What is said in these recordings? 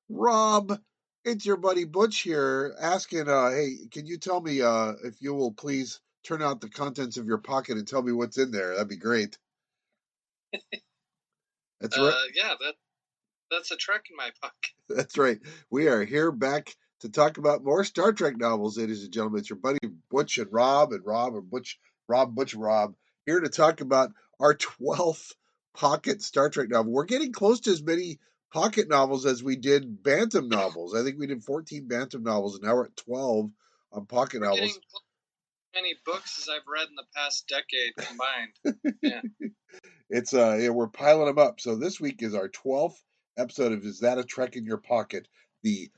Rob, it's your buddy Butch here asking, hey, can you tell me, if you will please turn out the contents of your pocket and tell me what's in there? That'd be great. That's right. Yeah, that's a trek in my pocket. That's right. We are here back to talk about more Star Trek novels, ladies and gentlemen. It's your buddy Butch and Rob, and Rob and Butch, Butch and Rob, here to talk about our 12th pocket Star Trek novel. We're getting close to as many pocket novels as we did Bantam novels. I think we did 14 Bantam novels, and now we're at 12 on pocket We're novels. getting as many books as I've read in the past decade combined. Yeah. It's we're piling them up. So this week is our 12th episode of Is That a Trek in Your Pocket? The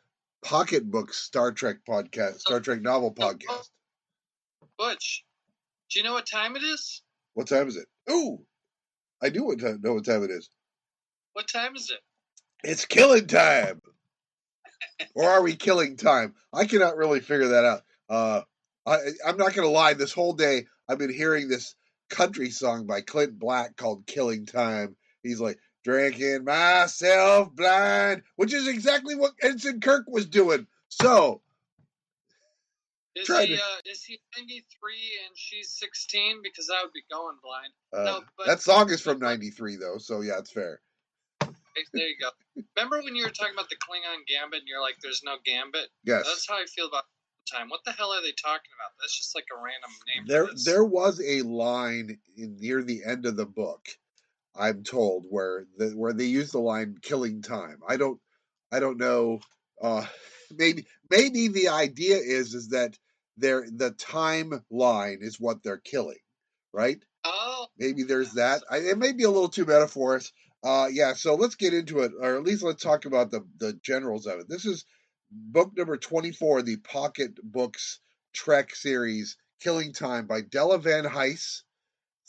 pocketbook Star Trek podcast, Star Trek novel podcast. Butch, do you know what time it is? What time is it? Oh, I do know what time it is. What time is it? It's killing time. Or are we killing time? I cannot really figure that out. I'm not going to lie. This whole day, I've been hearing this country song by Clint Black called Killing Time. He's like, drinking myself blind, which is exactly what Ensign Kirk was doing. So, is he 93 and she's 16? Because I would be going blind. No, but that song is from 93, though, so yeah, it's fair. There you go. Remember when you were talking about the Klingon Gambit and you're like, there's no Gambit? Yes. That's how I feel about time. What the hell are they talking about? That's just like a random name. There was a line near the end of the book, I'm told, where they use the line "killing time." I don't know. Maybe the idea is that the timeline is what they're killing, right? Oh, maybe there's that. It may be a little too metaphorist. Yeah. So let's get into it, or at least let's talk about the generals of it. This is book number 24, the Pocket Books Trek series, Killing Time by Della Van Hise.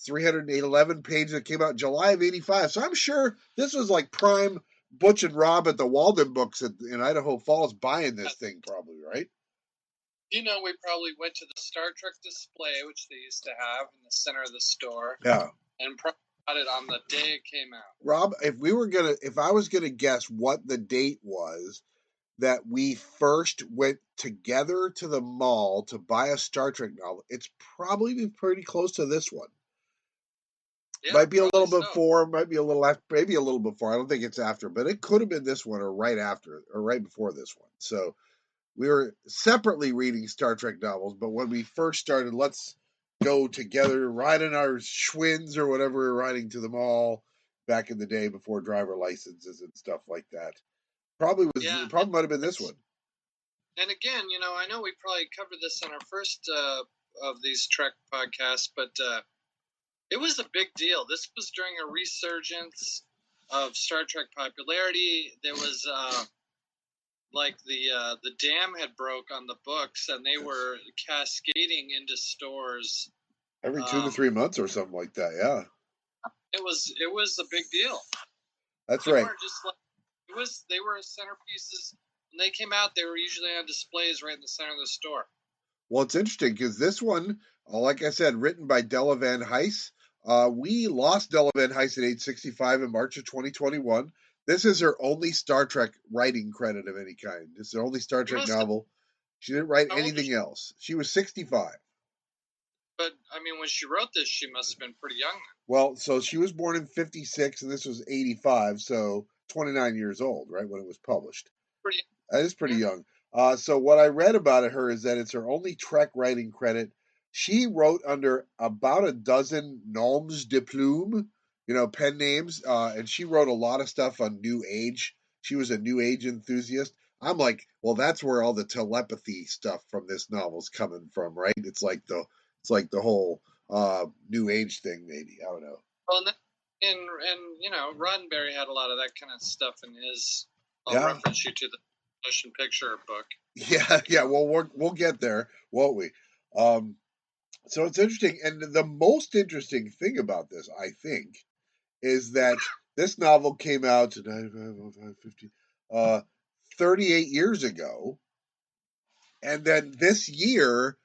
311 pages that came out in July of 85. So I'm sure this was like prime Butch and Rob at the Walden Books in Idaho Falls buying this thing, probably, right? You know, we probably went to the Star Trek display, which they used to have in the center of the store. Yeah. And probably got it on the day it came out. Rob, if I was gonna guess what the date was that we first went together to the mall to buy a Star Trek novel, it's probably pretty close to this one. Yeah, might be a little before, might be a little after, maybe a little before. I don't think it's after, but it could have been this one or right after or right before this one. So we were separately reading Star Trek novels, but when we first started, let's go together, riding our Schwinns or whatever we were riding to the mall back in the day before driver licenses and stuff like that. Probably might have been this one. And again, you know, I know we probably covered this in our first of these Trek podcasts, but it was a big deal. This was during a resurgence of Star Trek popularity. There was like the dam had broke on the books, and they were cascading into stores every 2 to 3 months or something like that. Yeah, it was a big deal. That's right. They were centerpieces. When they came out, they were usually on displays right in the center of the store. Well, it's interesting because this one, like I said, written by Della Van Hise. We lost Della Van Hise at age 65 in March of 2021. This is her only Star Trek writing credit of any kind. This is her only Star Trek novel. She didn't write anything else. She was 65. But, I mean, when she wrote this, she must have been pretty young. Well, so she was born in 56, and this was 85, so 29 years old, right, when it was published. That is pretty young. So what I read about her is that it's her only Trek writing credit. She wrote under about a dozen noms de plume, pen names, and she wrote a lot of stuff on New Age. She was a New Age enthusiast. I'm like, well, that's where all the telepathy stuff from this novel's coming from, right? It's like the whole New Age thing, maybe. I don't know. Well, and Roddenberry had a lot of that kind of stuff in his. I'll reference you to the motion picture book. Yeah. Well, we'll get there, won't we? So it's interesting, and the most interesting thing about this, I think, is that this novel came out 38 years ago, and then this year,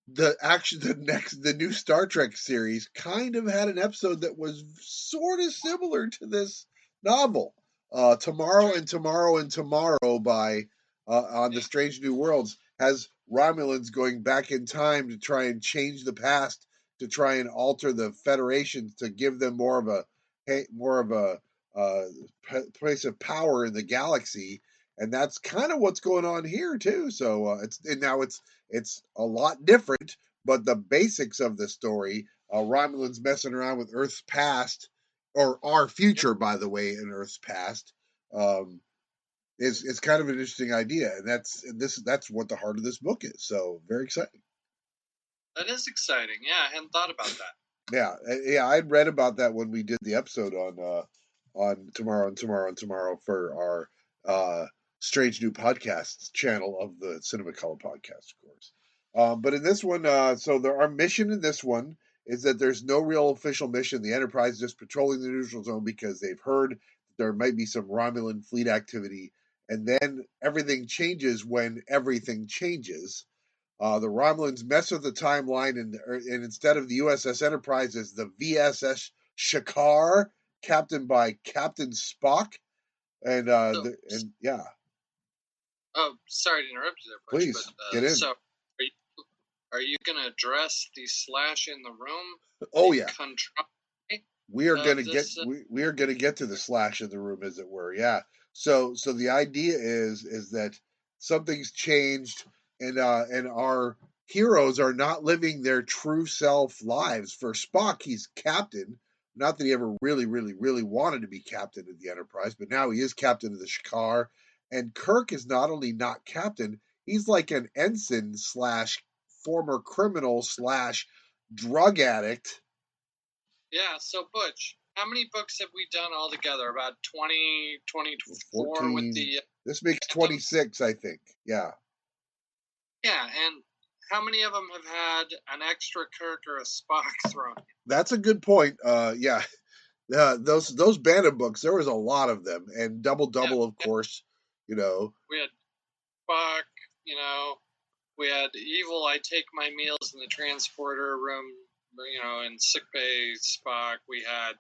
the new Star Trek series kind of had an episode that was sort of similar to this novel. Tomorrow and Tomorrow and Tomorrow by on the Strange New Worlds has Romulans going back in time to try and change the past, to try and alter the Federation, to give them more of a uh, place of power in the galaxy, and that's kind of what's going on here too. So it's a lot different, but the basics of the story, Romulans messing around with Earth's past, or our future, by the way, in Earth's past, um, is kind of an interesting idea, and that's what the heart of this book is. So very exciting. That is exciting. Yeah, I hadn't thought about that. Yeah. I'd read about that when we did the episode on Tomorrow and Tomorrow and Tomorrow for our Strange New Podcasts channel of the Cinema Color podcast, of course. But in this one, so our mission in this one is that there's no real official mission. The Enterprise is just patrolling the neutral zone because they've heard there might be some Romulan fleet activity, and then everything changes when everything changes. The Romulans mess with the timeline, and instead of the USS Enterprise, is the VSS Shakar, captained by Captain Spock, and yeah. Oh, sorry to interrupt you there, Butch. Please but, get in. So, are you going to address the slash in the room? Oh yeah. We are going to get we are going to get to the slash in the room, as it were. Yeah. So the idea is that something's changed, and our heroes are not living their true self lives. For Spock, he's captain. Not that he ever really wanted to be captain of the Enterprise, but now he is captain of the Shakar. And Kirk is not only not captain, he's like an ensign slash former criminal slash drug addict. Yeah, so Butch, how many books have we done all together? About 20, 24 14, with the... this makes 26, I think. Yeah. Yeah, and how many of them have had an extra Kirk or a Spock thrown in? That's a good point. Yeah. Those Bantam books, there was a lot of them. And Double, of course, We had Spock, we had Evil, I Take My Meals in the Transporter Room, in sickbay Spock. We had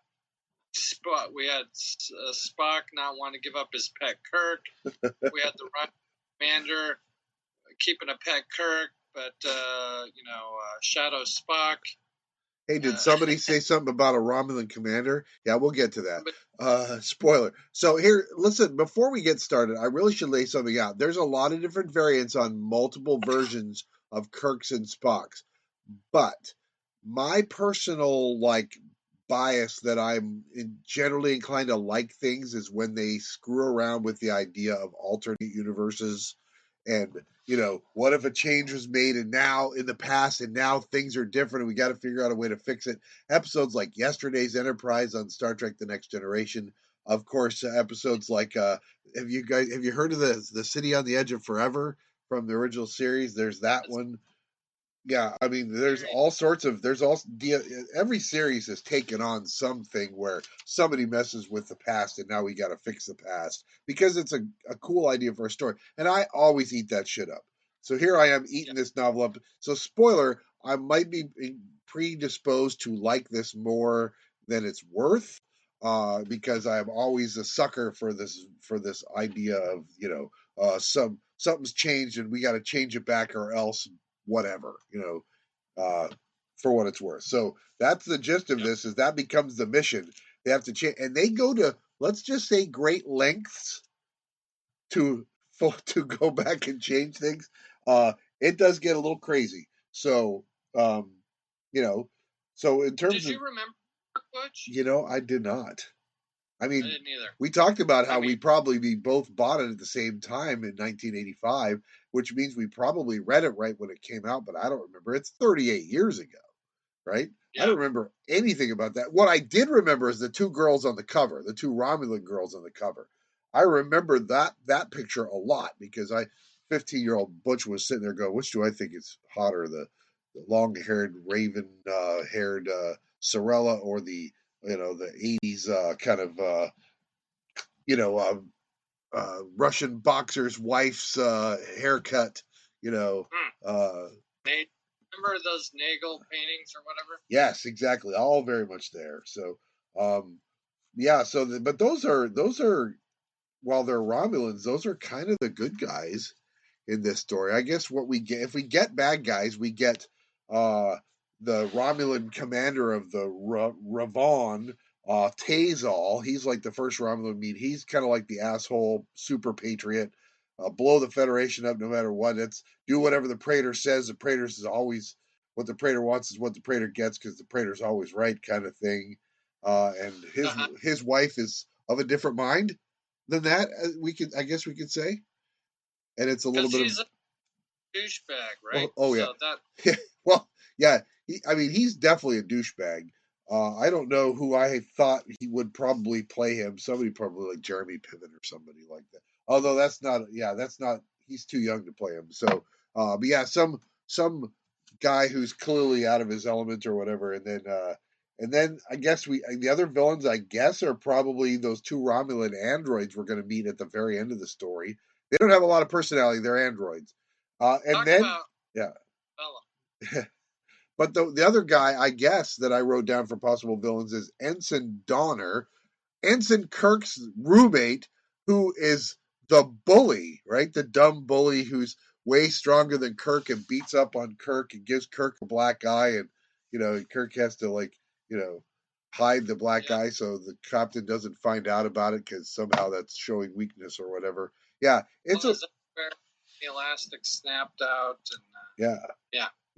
Spock not want to give up his pet Kirk. We had the Commander keeping a pet Kirk, but Shadow Spock. Hey, did somebody say something about a Romulan commander? Yeah, we'll get to that. Spoiler. So here, listen, before we get started, I really should lay something out. There's a lot of different variants on multiple versions of Kirk's and Spock's, but my personal bias that I'm generally inclined to like things is when they screw around with the idea of alternate universes. And what if a change was made and now in the past and now things are different and we got to figure out a way to fix it. Episodes like Yesterday's Enterprise on Star Trek The Next Generation, of course. Episodes like have you heard of the City on the Edge of Forever from the original series? There's that one. Yeah, I mean, there's every series has taken on something where somebody messes with the past and now we got to fix the past because it's a cool idea for a story. And I always eat that shit up. So here I am eating this novel up. So spoiler, I might be predisposed to like this more than it's worth, because I'm always a sucker for this idea of something's changed and we got to change it back or else whatever, for what it's worth. So that's the gist of this, is that becomes the mission. They have to change, and they go to, let's just say, great lengths to go back and change things. It does get a little crazy. So, so in terms Did you remember, Butch? I did not. I mean, I didn't either. We talked about how we probably both bought it at the same time in 1985, which means we probably read it right when it came out, but I don't remember. It's 38 years ago, right? Yeah. I don't remember anything about that. What I did remember is the two girls on the cover, the two Romulan girls on the cover. I remember that picture a lot because 15-year-old Butch was sitting there going, which do I think is hotter, the long-haired, raven-haired Sorella, or the 80s kind of Russian boxer's wife's haircut. Remember those Nagel paintings or whatever? Yes, exactly. All very much there. So, yeah. So, but those are while they're Romulans, those are kind of the good guys in this story. I guess what we get, if we get bad guys, we get the Romulan commander of the Ravon, Tazal. He's like the first Romulan meet. He's kind of like the asshole super patriot. Blow the Federation up no matter what. It's do whatever the Praetor says. The Praetor is always what the Praetor wants is what the Praetor gets because the Praetor's always right, kind of thing. And his wife is of a different mind than that. I guess we could say, and it's a little bit of douchebag, right? oh yeah. So that Yeah, well, yeah. He's definitely a douchebag. I don't know who I thought he would probably play him. Somebody probably like Jeremy Piven or somebody like that. Although that's not. Yeah, that's not. He's too young to play him. So, but yeah, some guy who's clearly out of his element or whatever. And then I guess the other villains I guess are probably those two Romulan androids we're going to meet at the very end of the story. They don't have a lot of personality. They're androids. And talk then about yeah. Della. But the other guy, I guess, that I wrote down for possible villains is Ensign Donner, Ensign Kirk's roommate, who is the bully, right? The dumb bully who's way stronger than Kirk and beats up on Kirk and gives Kirk a black eye, and Kirk has to hide the black eye so the captain doesn't find out about it because somehow that's showing weakness or whatever. Yeah, it's the elastic snapped out and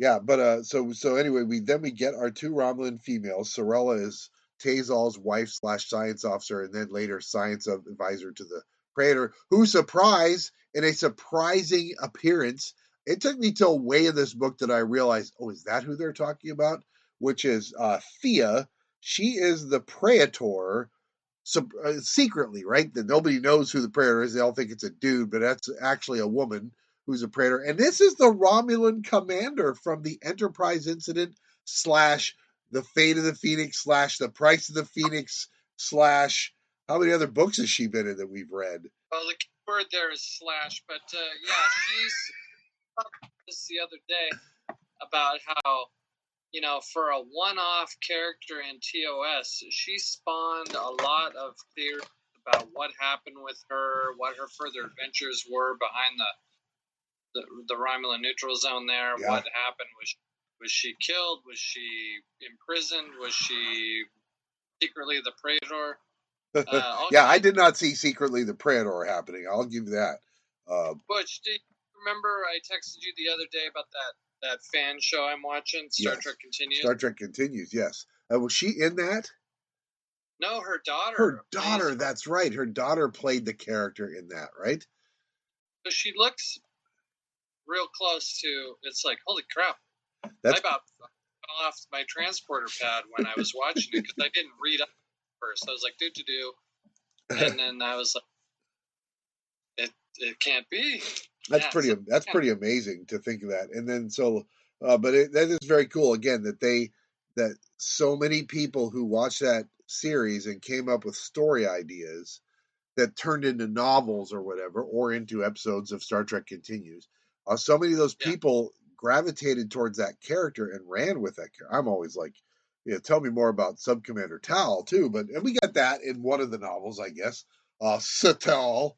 yeah, but so anyway, we get our two Romulan females. Sorella is Tazal's wife / science officer, and then later science advisor to the Praetor, who in a surprising appearance. It took me till way in this book that I realized, oh, is that who they're talking about? Which is Thea. She is the Praetor secretly, right? That nobody knows who the Praetor is. They all think it's a dude, but that's actually a woman who's a Praetor. And this is the Romulan commander from the Enterprise incident / the Fate of the Phoenix / the Price of the Phoenix / how many other books has she been in that we've read? Well, the key word there is slash, but she's this the other day about how for a one-off character in TOS, she spawned a lot of theories about what happened with her, what her further adventures were behind the Romulan neutral zone there. Yeah. What happened? Was she killed? Was she imprisoned? Was she secretly the Praetor? Yeah, I did not see secretly the Praetor happening. I'll give you that. Butch, do you remember I texted you the other day about that fan show I'm watching, Star Trek Continues? Star Trek Continues, yes. Was she in that? No, her daughter. Her daughter, that's right. Her daughter played the character in that, right? So she looks real close to, it's like, holy crap. I about fell off my transporter pad when I was watching it because I didn't read up first. I was like, do. And then I was like, it can't be. That's pretty amazing to think of that. And then but that is very cool again that so many people who watched that series and came up with story ideas that turned into novels or whatever, or into episodes of Star Trek Continues. So many of those people gravitated towards that character and ran with that character. I'm always like, tell me more about Sub Commander Tal too. And we got that in one of the novels, I guess. Satal,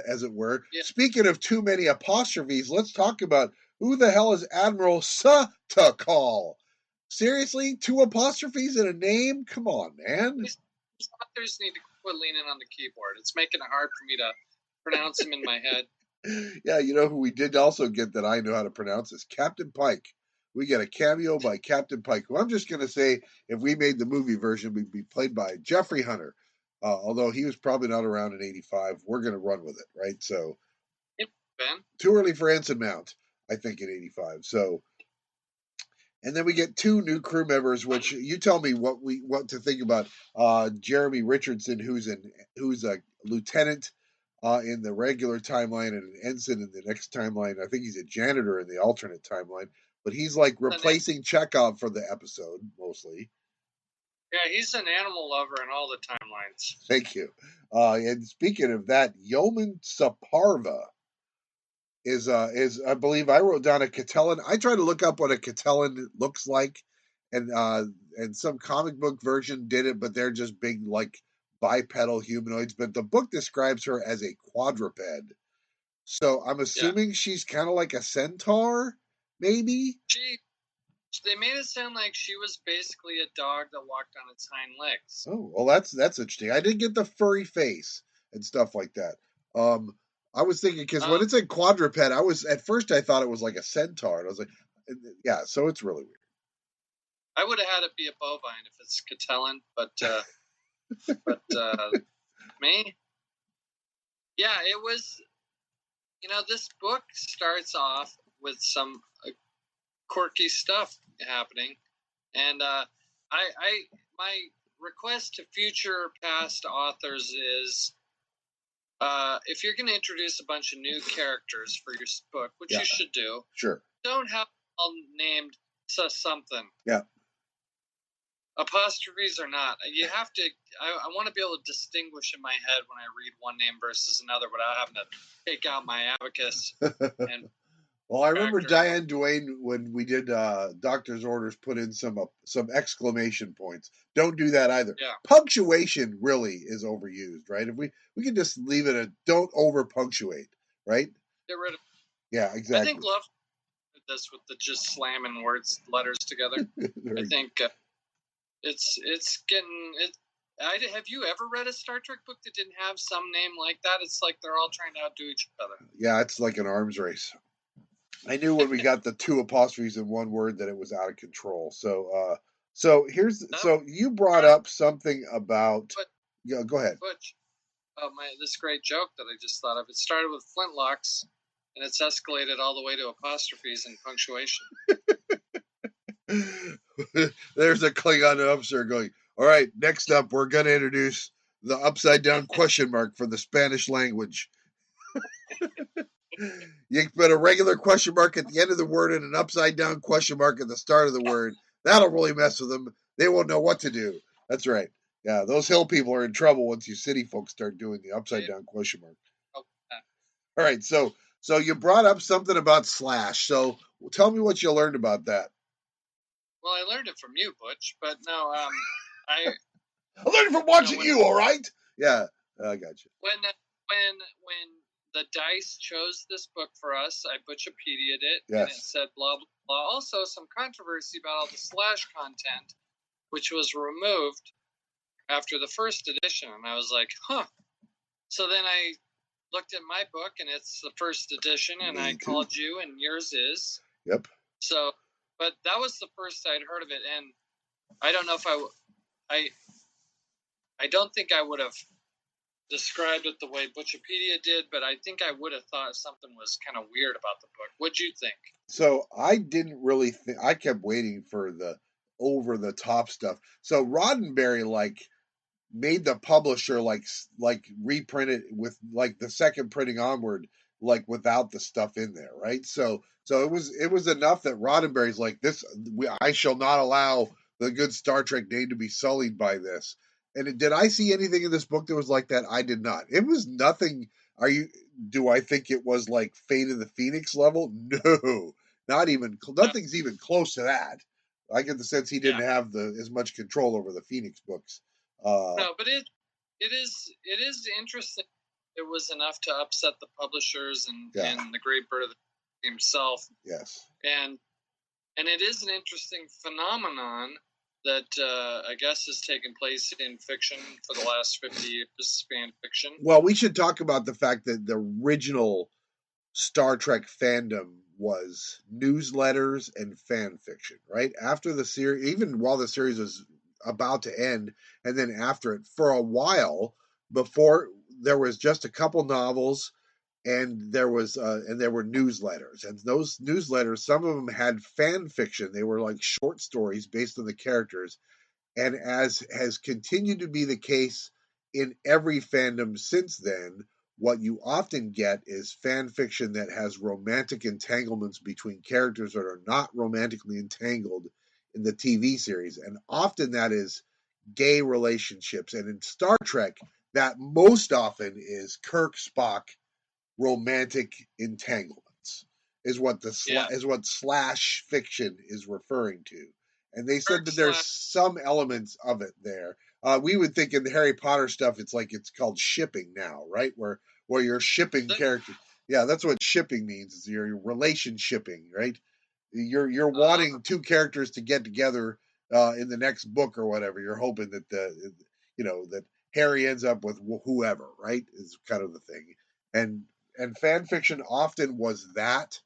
as it were. Yeah. Speaking of too many apostrophes, let's talk about who the hell is Admiral Satakal. Seriously, 2 apostrophes in a name? Come on, man. These authors need to quit leaning on the keyboard. It's making it hard for me to pronounce them in my head. Yeah, who we did also get that I know how to pronounce is Captain Pike. We get a cameo by Captain Pike, who I'm just going to say, if we made the movie version, would be played by Jeffrey Hunter. Although he was probably not around in 85. We're going to run with it, right? So, Ben? Too early for Ensign Mount, I think, in 85. So, and then we get 2 new crew members, which you tell me what to think about. Jeremy Richardson, who's a lieutenant in the regular timeline and an ensign in the next timeline. I think he's a janitor in the alternate timeline, but he's like replacing Chekhov for the episode mostly. Yeah, he's an animal lover in all the timelines. Thank you. And speaking of that, Yeoman Saparva is I believe I wrote down a Catellan. I tried to look up what a Catellan looks like, and some comic book version did it, but they're just big like bipedal humanoids, but the book describes her as a quadruped. So I'm assuming she's kind of like a centaur, maybe? They made it sound like she was basically a dog that walked on its hind legs. Oh, well, that's interesting. I didn't get the furry face and stuff like that. I was thinking because when it said quadruped, at first I thought it was like a centaur, and I was like, yeah. So it's really weird. I would have had it be a bovine if it's Catalan, but me, yeah, it was. This book starts off with some quirky stuff happening, and my request to future past authors is, if you're going to introduce a bunch of new characters for your book, which you should do, sure, don't have them all named something. Yeah. Apostrophes or not, you have to. I want to be able to distinguish in my head when I read one name versus another without having to take out my abacus and. Well, I remember Diane Duane when we did Doctor's Orders put in some exclamation points. Don't do that either. Yeah. Punctuation really is overused, right? If we can just leave it at don't over punctuate, right? Get rid of. Yeah, exactly. I think Love did this with the just slamming letters together. I think it's getting it. Have you ever read a Star Trek book that didn't have some name like that? It's like they're all trying to outdo each other. Yeah, it's like an arms race. I knew when we got the 2 apostrophes in one word that it was out of control. So you brought up something about. Yeah, go ahead. Butch, this great joke that I just thought of. It started with flintlocks, and it's escalated all the way to apostrophes and punctuation. There's a Klingon officer going, all right, next up, we're going to introduce the upside down question mark for the Spanish language. You put a regular question mark at the end of the word and an upside down question mark at the start of the word. That'll really mess with them. They won't know what to do. That's right. Yeah, those hill people are in trouble once you city folks start doing the upside down question mark. All right, so you brought up something about slash. So tell me what you learned about that. Well, I learned it from you, Butch, but no, I learned it from watching you. All right. Yeah, I got you. When the dice chose this book for us, I Butchipedia'd it, and it said blah, blah, blah. Also, some controversy about all the slash content, which was removed after the first edition. And I was like, huh. So then I looked at my book, and it's the first edition, and I called you, and yours is. Yep. So, but that was the first I'd heard of it, and I don't know if I don't think I would have described it the way Butchipedia did, but I think I would have thought something was kind of weird about the book. What'd you think? So I didn't really think. I kept waiting for the over the top stuff. So Roddenberry made the publisher reprint it with the second printing onward without the stuff in there, right? So it was enough that Roddenberry's like this. I shall not allow the good Star Trek name to be sullied by this. And did I see anything in this book that was like that? I did not. It was nothing. Do I think it was like Fate of the Phoenix level? No, not even. Nothing's even close to that. I get the sense he didn't have as much control over the Phoenix books. No, but it is interesting. It was enough to upset the publishers and the great bird himself. Yes. And it is an interesting phenomenon that I guess has taken place in fiction for the last 50 years, fan fiction. Well, we should talk about the fact that the original Star Trek fandom was newsletters and fan fiction, right? After the series, even while the series was about to end, and then after it, for a while, before there was just a couple novels, and there were newsletters, and those newsletters, some of them had fan fiction. They were like short stories based on the characters, and as has continued to be the case in every fandom since then, what you often get is fan fiction that has romantic entanglements between characters that are not romantically entangled in the TV series, and often that is gay relationships. And in Star Trek, that most often is Kirk Spock romantic entanglements is what slash fiction is referring to. And they said that there's some elements of it there, We would think in the Harry Potter stuff, it's called shipping now, right? Where you're shipping characters. Yeah, that's what shipping means. Is your relationshipping, right? You're wanting two characters to get together in the next book or whatever. You're hoping that that Harry ends up with whoever, right? Is kind of the thing. And fan fiction often was that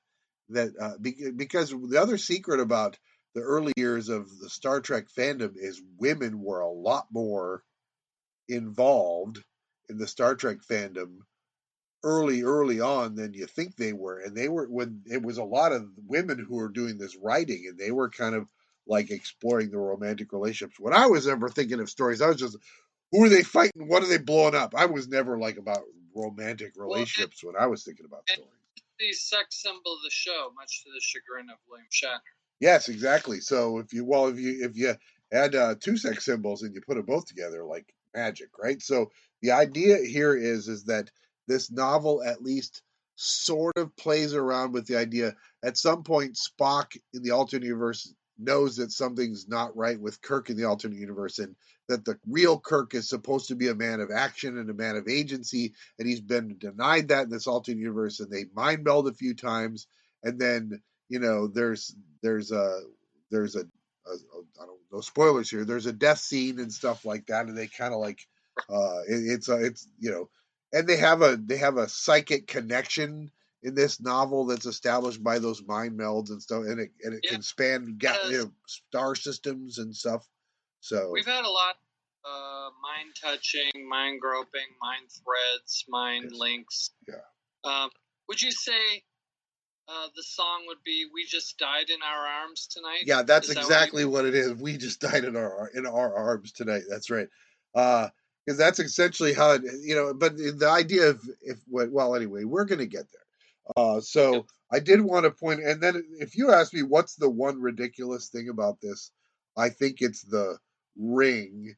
because the other secret about the early years of the Star Trek fandom is women were a lot more involved in the Star Trek fandom early on than you think they were. And they were, when it was a lot of women who were doing this writing, and they were kind of like exploring the romantic relationships. When I was ever thinking of stories, I was just, who are they fighting? What are they blowing up? I was never like about romantic relationships when I was thinking about stories. The sex symbol of the show, much to the chagrin of William Shatner. Yes, exactly. So if you add two sex symbols and you put them both together, like magic, right? So the idea here is that this novel at least sort of plays around with the idea. At some point, Spock in the alternate universe knows that something's not right with Kirk in the alternate universe, and that the real Kirk is supposed to be a man of action and a man of agency, and he's been denied that in this alternate universe, and they mind meld a few times, and then there's a I don't know, spoilers here. There's a death scene and stuff like that, and they kind of like it's and they have a psychic connection in this novel that's established by those mind melds and stuff, and it can span star systems and stuff. So we've had a lot mind touching, mind groping, mind threads, mind links. Yeah. Would you say the song would be "We Just Died in Our Arms Tonight"? Yeah, that's exactly what it is. We just died in our arms tonight. That's right. Because that's essentially how it, but the idea of anyway, we're going to get there. So I did want to point, and then if you ask me what's the one ridiculous thing about this, I think it's the ring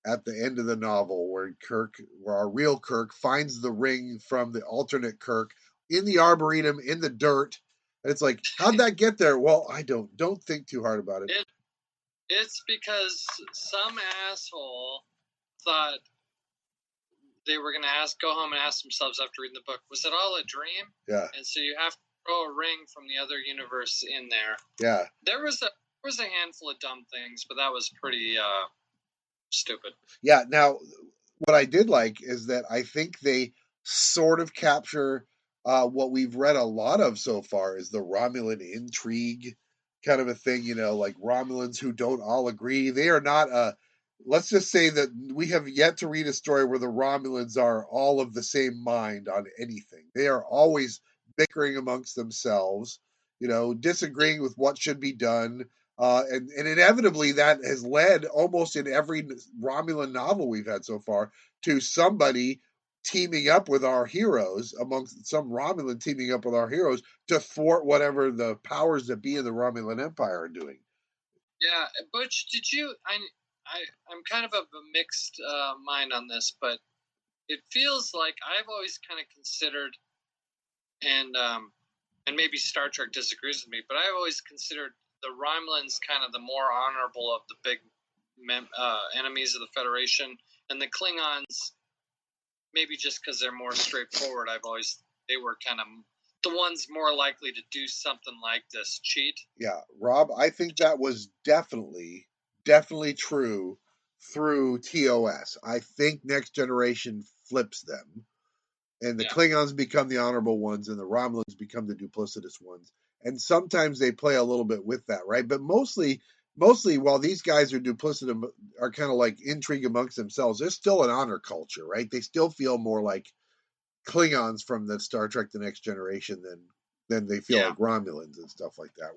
at the end of the novel where our real Kirk finds the ring from the alternate Kirk in the arboretum in the dirt. And it's like, how'd that get there? Well, I don't think too hard about it. It's because some asshole thought they were going to go home and ask themselves after reading the book, was it all a dream? Yeah. And so you have to throw a ring from the other universe in there. Yeah. There was a handful of dumb things, but that was pretty stupid. Yeah. Now, what I did like is that I think they sort of capture what we've read a lot of so far is the Romulan intrigue kind of a thing, like Romulans who don't all agree. They are not let's just say that we have yet to read a story where the Romulans are all of the same mind on anything. They are always bickering amongst themselves, disagreeing with what should be done. And inevitably that has led almost in every Romulan novel we've had so far to somebody teaming up with our heroes, amongst some Romulan teaming up with our heroes to thwart whatever the powers that be in the Romulan Empire are doing. Yeah, Butch, did you? I'm kind of a mixed mind on this, but it feels like I've always kind of considered, and maybe Star Trek disagrees with me, but I've always considered the Romulans kind of the more honorable of the big enemies of the Federation, and the Klingons, maybe just because they're more straightforward, they were kind of the ones more likely to do something like this, cheat. Yeah, Rob, I think that was definitely true through TOS. I think Next Generation flips them, and the Klingons become the honorable ones, and the Romulans become the duplicitous ones. And sometimes they play a little bit with that, right? But mostly, while these guys are duplicitous, are kind of like intrigue amongst themselves, there's still an honor culture, right? They still feel more like Klingons from the Star Trek: The Next Generation than they feel like Romulans and stuff like that.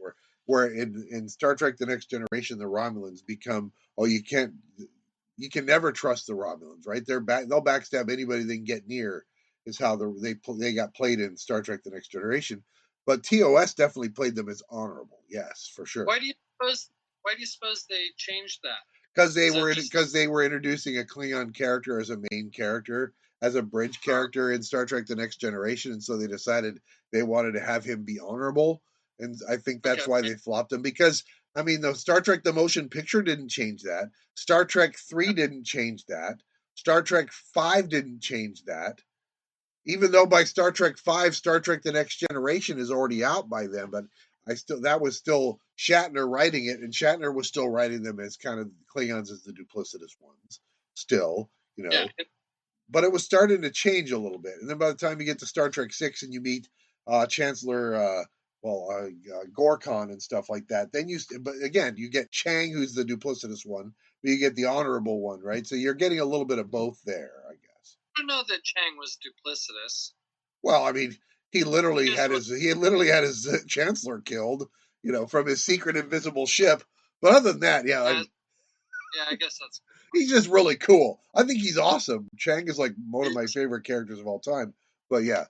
Where in Star Trek: The Next Generation, the Romulans become, you can never trust the Romulans, right? They'll backstab anybody they can get near. Is how they got played in Star Trek: The Next Generation. But TOS definitely played them as honorable. Yes, for sure. Why do you suppose they changed that? Because they were introducing a Klingon character as a main character, as a bridge character in Star Trek: The Next Generation, and so they decided they wanted to have him be honorable. and I think that's why they flopped them. Because I mean, the Star Trek the Motion Picture didn't change that. Star Trek 3 didn't change that. Star Trek 5 didn't change that. Even though by Star Trek 5, Star Trek The Next Generation is already out by then, but that was still Shatner writing it, and Shatner was still writing them as kind of Klingons as the duplicitous ones, still, Yeah. But it was starting to change a little bit. And then by the time you get to Star Trek 6 and you meet Chancellor, Gorkon and stuff like that, then but again, you get Chang, who's the duplicitous one, but you get the honorable one, right? So you're getting a little bit of both there, I guess. I don't know that Chang was duplicitous. Well, I mean, he literally had his chancellor killed, from his secret invisible ship. But other than that, yeah, I guess that's. He's just really cool. I think he's awesome. Chang is like one of my favorite characters of all time. But yeah,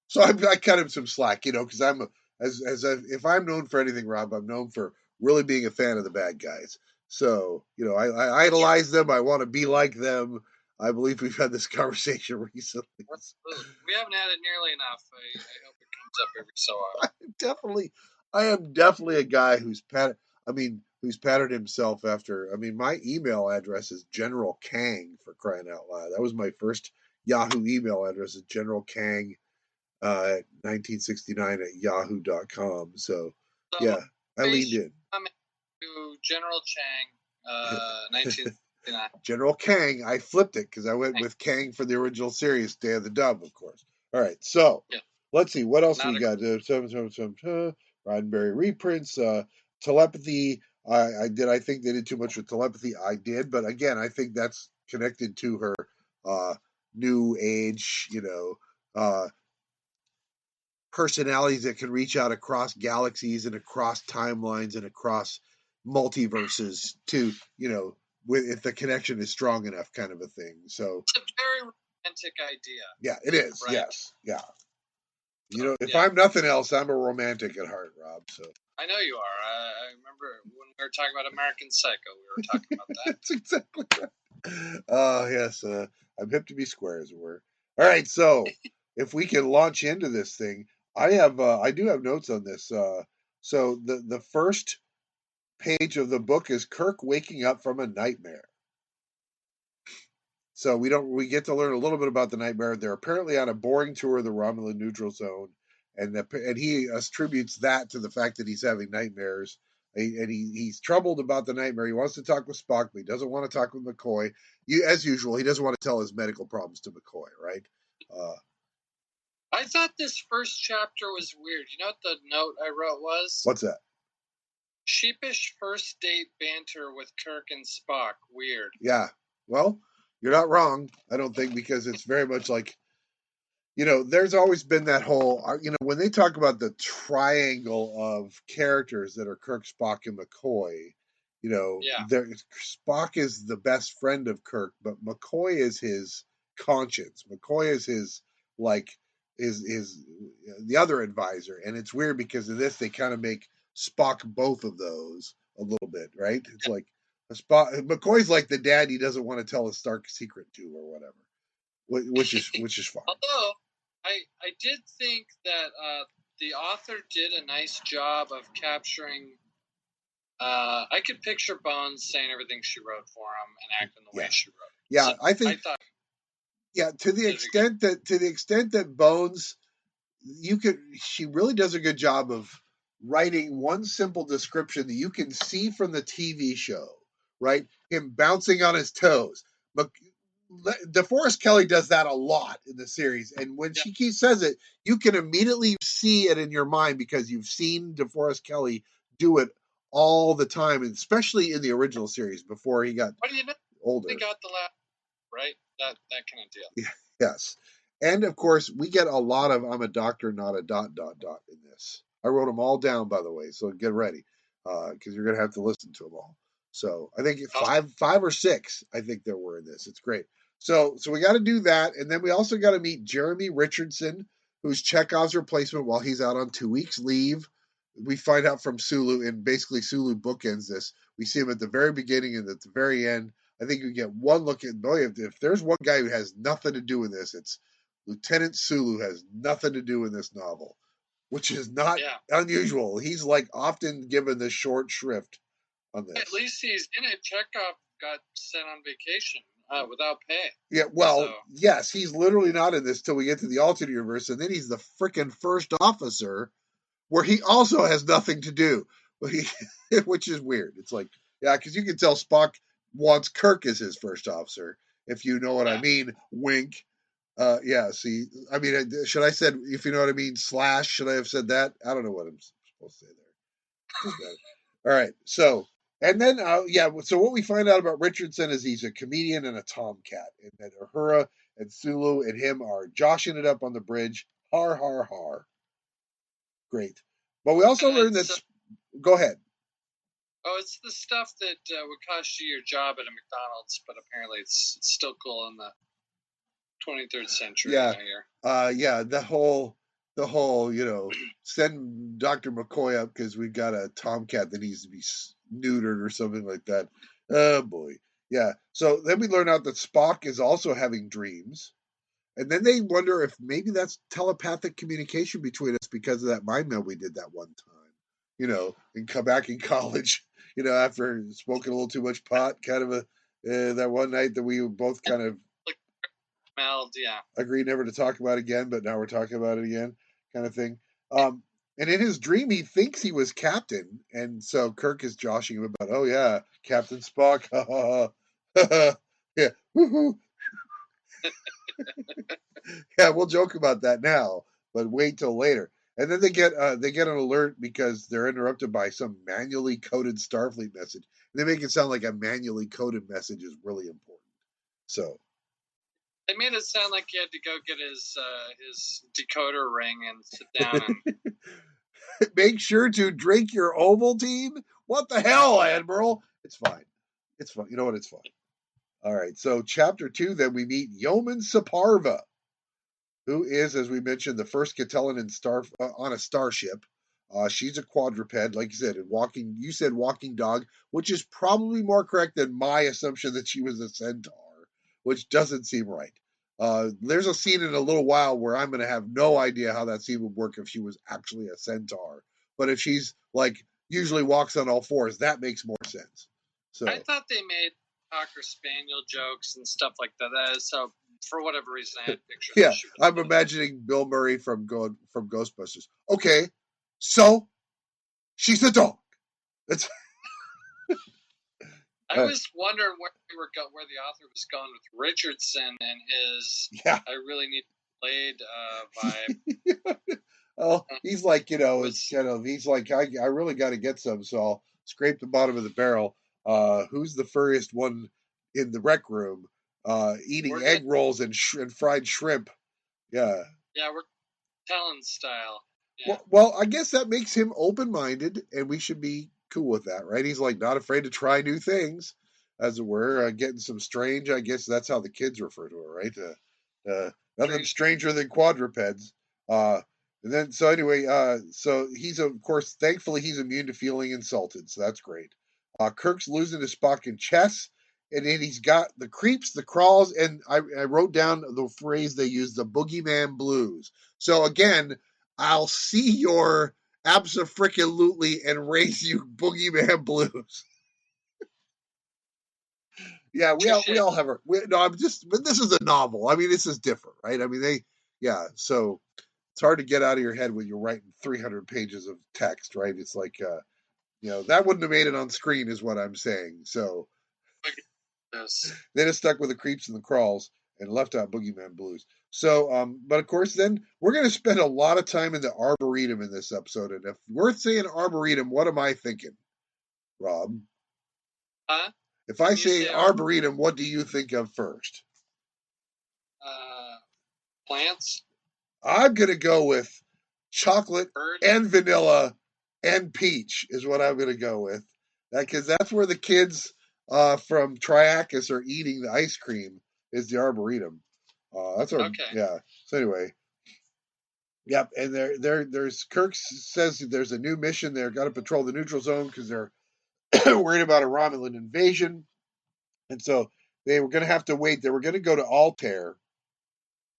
so I cut him some slack, because I'm if I'm known for anything, Rob, I'm known for really being a fan of the bad guys. So I idolize them. I want to be like them. I believe we've had this conversation recently. We haven't had it nearly enough. I hope it comes up every so often. I am definitely a guy who's patterned himself after. I mean, my email address is General Kang, for crying out loud. That was my first Yahoo email address, is General Kang, 1969 at yahoo.com. So yeah, I leaned in. To General Chang, 1969. General Kang, I flipped it because I went with Kang for the original series, Day of the Dove, of course. All right, so let's see what else we got. Roddenberry reprints, telepathy. I think they did too much with telepathy. I did, but again, I think that's connected to her new age, personalities that can reach out across galaxies and across timelines and across multiverses to, if the connection is strong enough, kind of a thing. So it's a very romantic idea. Yeah, it is. Right? Yes. Yeah. If I'm nothing else, I'm a romantic at heart, Rob. So I know you are. I remember when we were talking about American Psycho, we were talking about that. That's exactly right. Oh, yes. I'm hip to be square, as it were. All right. So if we can launch into this thing, I do have notes on this. So the first page of the book is Kirk waking up from a nightmare. So we get to learn a little bit about the nightmare. They're apparently on a boring tour of the Romulan neutral zone, and he attributes that to the fact that he's having nightmares. And he's troubled about the nightmare. He wants to talk with Spock, but he doesn't want to talk with McCoy. As usual, he doesn't want to tell his medical problems to McCoy, right? I thought this first chapter was weird. You know what the note I wrote was? What's that? Sheepish first date banter with Kirk and Spock. Weird. Yeah. Well, you're not wrong, I don't think, because it's very much like, there's always been that whole, when they talk about the triangle of characters that are Kirk, Spock, and McCoy, Spock is the best friend of Kirk, but McCoy is his conscience. McCoy is his, is the other advisor. And it's weird because of this, they kind of make Spock both of those a little bit, right? It's like, McCoy's like the dad he doesn't want to tell his dark secret to, or whatever, which is fine. Although I did think that the author did a nice job of capturing. I could picture Bones saying everything she wrote for him and acting the way she wrote. Yeah, so I thought. Yeah, to the extent that Bones, she really does a good job of writing one simple description that you can see from the TV show. Right? Him bouncing on his toes. But DeForest Kelley does that a lot in the series. And when she says it, you can immediately see it in your mind because you've seen DeForest Kelley do it all the time, and especially in the original series before he got older. They got the laugh, right? That kind of deal. Yeah, yes. And of course, we get a lot of "I'm a doctor, not a ... in this. I wrote them all down, by the way, so get ready because you're going to have to listen to them all. So I think five or six, I think there were in this. It's great. So we got to do that. And then we also got to meet Jeremy Richardson, who's Chekhov's replacement while he's out on 2 weeks leave. We find out from Sulu, and basically Sulu bookends this. We see him at the very beginning and at the very end. I think you get one look at, boy, if there's one guy who has nothing to do with this, it's Lieutenant Sulu has nothing to do in this novel. which is not unusual. He's like often given the short shrift on this. At least he's in it. Chekhov got sent on vacation without pay. Yeah, well, yes, he's literally not in this till we get to the alternate universe, and then he's the frickin' first officer, where he also has nothing to do, which is weird. It's like, yeah, because you can tell Spock wants Kirk as his first officer, if you know what I mean. Wink. Yeah, see, I mean, should I said, if you know what I mean, slash, should I have said that? I don't know what I'm supposed to say there. All right, so, and then, so what we find out about Richardson is he's a comedian and a tomcat, and that Uhura and Sulu and him are joshing it up on the bridge. Har, har, har. Great. But we also learned that, go ahead. Oh, it's the stuff that would cost you your job at a McDonald's, but apparently it's still cool in the 23rd century. Yeah, the whole, send Dr. McCoy up because we've got a tomcat that needs to be neutered or something like that. Oh, boy. Yeah, so then we learn out that Spock is also having dreams. And then they wonder if maybe that's telepathic communication between us because of that mind meld we did that one time, and come back in college, after smoking a little too much pot, kind of that one night that we both kind of agreed never to talk about again, but now we're talking about it again, kind of thing. And in his dream, he thinks he was captain, and so Kirk is joshing him about, oh yeah, Captain Spock, yeah, woohoo. Yeah, we'll joke about that now, but wait till later. And then they get an alert because they're interrupted by some manually coded Starfleet message. And they make it sound like a manually coded message is really important. So they made it sound like he had to go get his decoder ring and sit down and make sure to drink your Ovaltine. What the hell, Admiral? It's fine. It's fine. You know what? It's fine. All right. So chapter 2, then we meet Yeoman Saparva, who is, as we mentioned, the first Catalan on a starship. She's a quadruped, like you said, you said walking dog, which is probably more correct than my assumption that she was a centaur, which doesn't seem right. There's a scene in a little while where I'm going to have no idea how that scene would work if she was actually a centaur. But if she's like usually walks on all fours, that makes more sense. So I thought they made Cocker Spaniel jokes and stuff like that. So for whatever reason, I had pictures. Yeah, I'm imagining Bill Murray from Ghostbusters. Okay, so she's a dog. That's. I was wondering where the author was going with Richardson and his. Yeah. I really need played vibe. Oh, he's like, it's kind of. He's like, I really got to get some, so I'll scrape the bottom of the barrel. Who's the furriest one in the rec room? Eating egg rolls and fried shrimp. Yeah. Yeah, we're Talon style. Yeah. Well, I guess that makes him open-minded, and we should be cool with that, right? He's like not afraid to try new things, as it were. Getting some strange. I guess that's how the kids refer to it, right? Nothing stranger than quadrupeds. And then, so anyway, so he's of course, thankfully, he's immune to feeling insulted, so that's great. Kirk's losing to Spock in chess. And then he's got the creeps, the crawls, and I wrote down the phrase they use, the boogeyman blues. So again, I'll see your abso-frickin-lutely and raise you boogeyman blues. Yeah, we all have our. But this is a novel. I mean, this is different, right? I mean, so it's hard to get out of your head when you're writing 300 pages of text, right? It's like, that wouldn't have made it on screen, is what I'm saying. So. Yes. Then it's stuck with the creeps and the crawls and left out boogeyman blues. So, but of course, then we're going to spend a lot of time in the arboretum in this episode. And if we're saying arboretum, what am I thinking, Rob? Huh? If I say arboretum, what do you think of first? Plants. I'm going to go with chocolate and vanilla and peach is what I'm going to go with. Because that's where the kids from Triacus are eating the ice cream is the arboretum. That's our, okay. Yeah. So anyway, yep. And there's Kirk says there's a new mission. They're got to patrol the neutral zone because they're worried about a Romulan invasion, and so they were going to have to wait. They were going to go to Altair,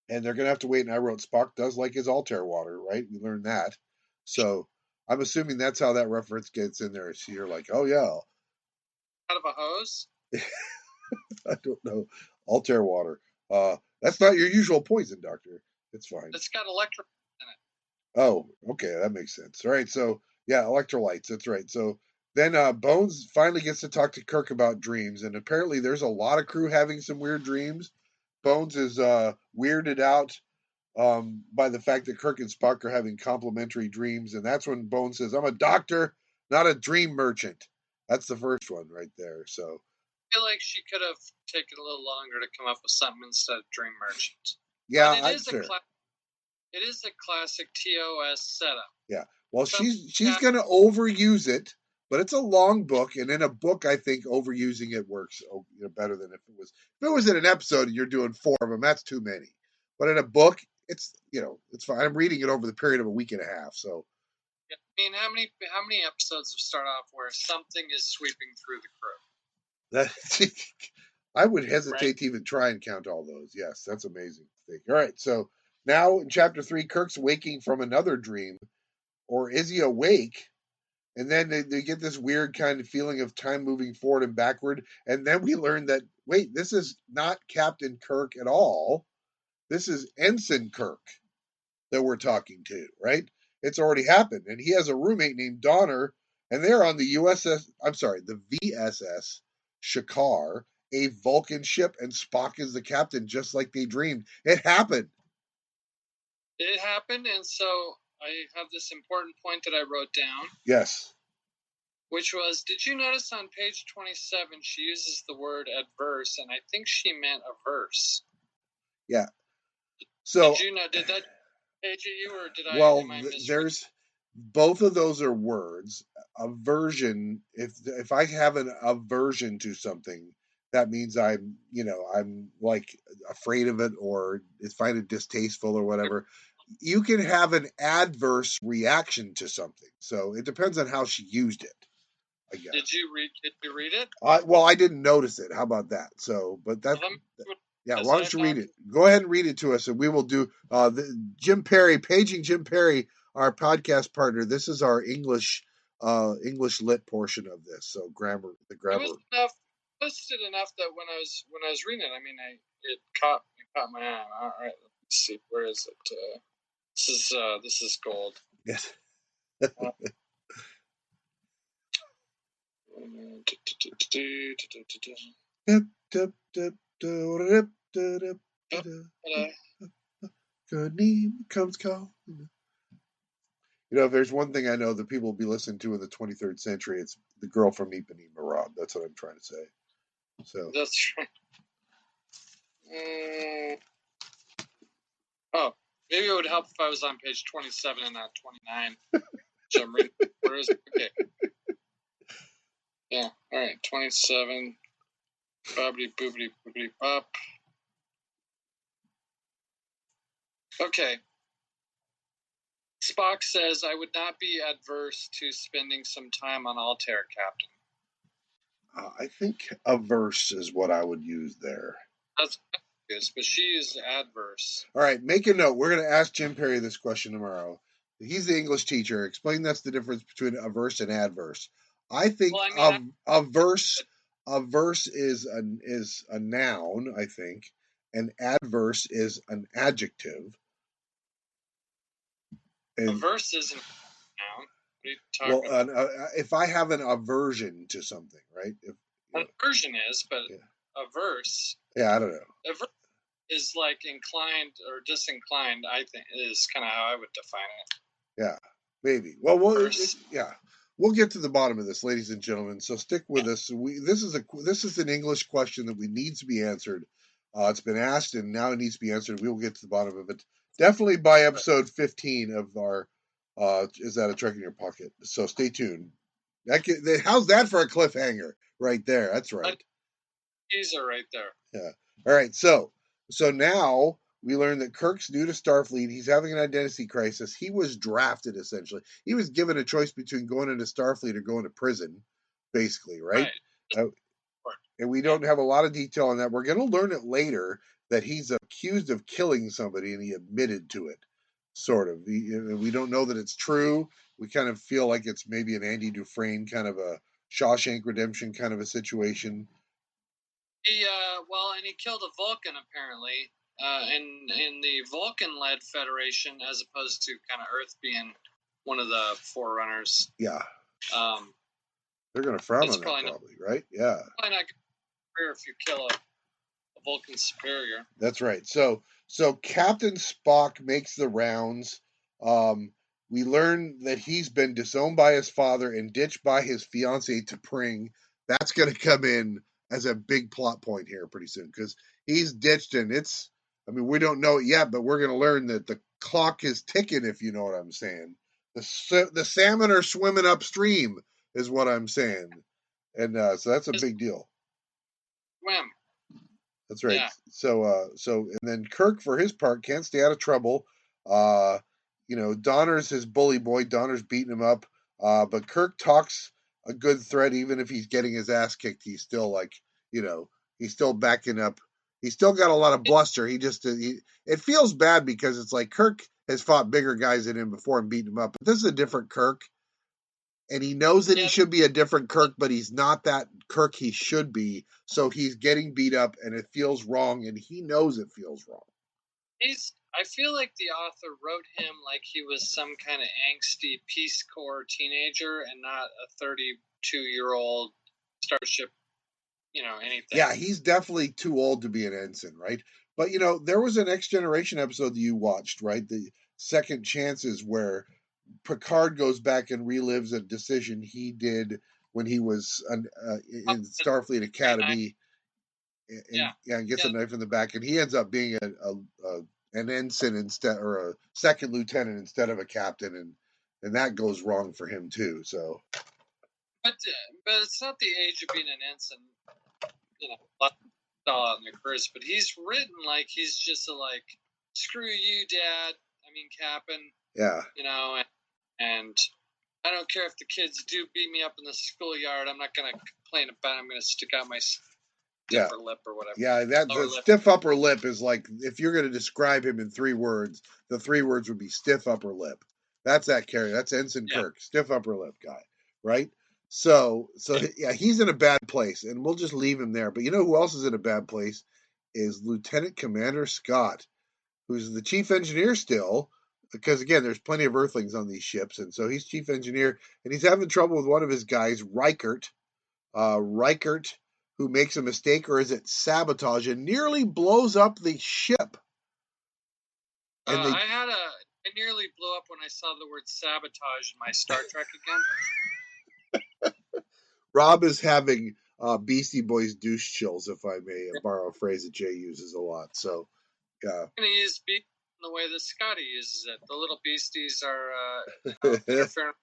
and they're going to have to wait. And I wrote Spock does like his Altair water, right? We learned that. So I'm assuming that's how that reference gets in there. So you're like, oh yeah, Out of a hose? I don't know, Altair water. That's not your usual poison, Doctor. It's fine. It's got electrolytes in it. Oh, okay, that makes sense. All right, so yeah, electrolytes. That's right. So then Bones finally gets to talk to Kirk about dreams, and apparently there's a lot of crew having some weird dreams. Bones is weirded out by the fact that Kirk and Spock are having complementary dreams, and that's when Bones says, "I'm a doctor, not a dream merchant." That's the first one right there. So I feel like she could have taken a little longer to come up with something instead of dream merchant. yeah, But it is a classic TOS setup. Yeah. Well, she's going to overuse it, but it's a long book, and in a book, I think overusing it works better than if it was in an episode and you're doing 4 of them. That's too many. But in a book, it's it's fine. I'm reading it over the period of a week and a half. So, I mean, how many episodes have start off where something is sweeping through the crew? that I would hesitate to even try and count all those. Yes, that's amazing. All right, so now in chapter 3, Kirk's waking from another dream, or is he awake? And then they get this weird kind of feeling of time moving forward and backward. And then we learn that, wait, this is not Captain Kirk at all. This is Ensign Kirk that we're talking to, right? It's already happened. And he has a roommate named Donner, and they're on the the VSS Shakar, a Vulcan ship, and Spock is the captain, just like they dreamed. It happened. It happened, and so I have this important point that I wrote down. Yes. Which was, did you notice on page 27 she uses the word adverse, and I think she meant averse. Yeah. So did that page at you, or did I? Well, there's both of those are words. Aversion. If I have an aversion to something, that means I'm like afraid of it or find it distasteful or whatever. You can have an adverse reaction to something. So it depends on how she used it, I guess. Did you read it? I didn't notice it. How about that? So, but that. Yeah, why don't you read it? Go ahead and read it to us, and we will do Jim Perry, paging Jim Perry, our podcast partner. This is our English lit portion of this. So the grammar. It was listed enough that when I was reading it, I mean, it caught my eye. All right, let's see, where is it? This is gold. Yes. Good name comes call. If there's one thing I know that people will be listening to in the 23rd century, it's the girl from Ipanema Rob. That's what I'm trying to say. So that's right. Oh, maybe it would help if I was on page 27 and not 29. Which I'm reading. Where is it? Okay. Yeah. All right. 27. Bobbity boobity boobity bop. Okay. Spock says, I would not be adverse to spending some time on Altair, Captain. I think averse is what I would use there. That's good, but she is adverse. All right, make a note. We're going to ask Jim Perry this question tomorrow. He's the English teacher. Explain that's the difference between averse and adverse. I think averse is a noun, I think, and adverse is an adjective. And averse isn't a noun. What are you talking about? If I have an aversion to something, right? Aversion is, but averse. Yeah, I don't know. Averse is like inclined or disinclined, I think, is kind of how I would define it. Yeah, maybe. Well, we'll get to the bottom of this, ladies and gentlemen. So stick with us. This is an English question that needs to be answered. It's been asked, and now it needs to be answered. We will get to the bottom of it. Definitely by episode 15 of our Is That a Trek in Your Pocket? So stay tuned. How's that for a cliffhanger right there? That's right. Teaser right there. Yeah. All right. So now we learn that Kirk's new to Starfleet. He's having an identity crisis. He was drafted, essentially. He was given a choice between going into Starfleet or going to prison, basically, right? And we don't have a lot of detail on that. We're going to learn it later that he's accused of killing somebody, and he admitted to it. sort of. We don't know that it's true. We kind of feel like it's maybe an Andy Dufresne kind of a Shawshank Redemption kind of a situation. And he killed a Vulcan apparently, in the Vulcan-led Federation, as opposed to kind of Earth being one of the forerunners. Yeah. Um, They're going to frown on that probably, right? Yeah. Probably not good if you kill a Vulcan superior. That's right. So Captain Spock makes the rounds. We learn that he's been disowned by his father and ditched by his fiancée T'Pring. That's going to come in as a big plot point here pretty soon because he's ditched, and we don't know it yet, but we're going to learn that the clock is ticking, if you know what I'm saying. The salmon are swimming upstream, is what I'm saying. And so that's a big deal. Swim. That's right. Yeah. So and then Kirk, for his part, can't stay out of trouble. Donner's his bully boy. Donner's beating him up. But Kirk talks a good threat, even if he's getting his ass kicked. He's still he's still backing up. He's still got a lot of bluster. It feels bad because it's like Kirk has fought bigger guys than him before and beaten him up. But this is a different Kirk. And he knows that he should be a different Kirk, but he's not that Kirk he should be. So he's getting beat up, and it feels wrong, and he knows it feels wrong. I feel like the author wrote him like he was some kind of angsty Peace Corps teenager and not a 32-year-old Starship, anything. Yeah, he's definitely too old to be an ensign, right? But, there was a Next Generation episode that you watched, right? The Second Chances, where Picard goes back and relives a decision he did when he was in Starfleet Academy, and gets a knife in the back, and he ends up being an ensign instead, or a second lieutenant instead of a captain, and that goes wrong for him too. So, but it's not the age of being an ensign, out in the careers. But he's written like he's just screw you, Dad. Captain. Yeah. And I don't care if the kids do beat me up in the schoolyard. I'm not going to complain about it. I'm going to stick out my upper lip or whatever. Yeah, the stiff upper lip is like, if you're going to describe him in 3 words, the 3 words would be stiff upper lip. That's that character. That's Ensign Kirk, stiff upper lip guy, right? So yeah, he's in a bad place, and we'll just leave him there. But you know who else is in a bad place is Lieutenant Commander Scott, who's the chief engineer still, because again, there's plenty of Earthlings on these ships, and so he's chief engineer, and he's having trouble with one of his guys, Reichert, who makes a mistake, or is it sabotage, and nearly blows up the ship. And I nearly blew up when I saw the word sabotage in my Star Trek again. Rob is having Beastie Boys douche chills, if I may borrow a phrase that Jay uses a lot. So, yeah. I'm going to use beast in the way that Scotty uses it. The little beasties are interfering.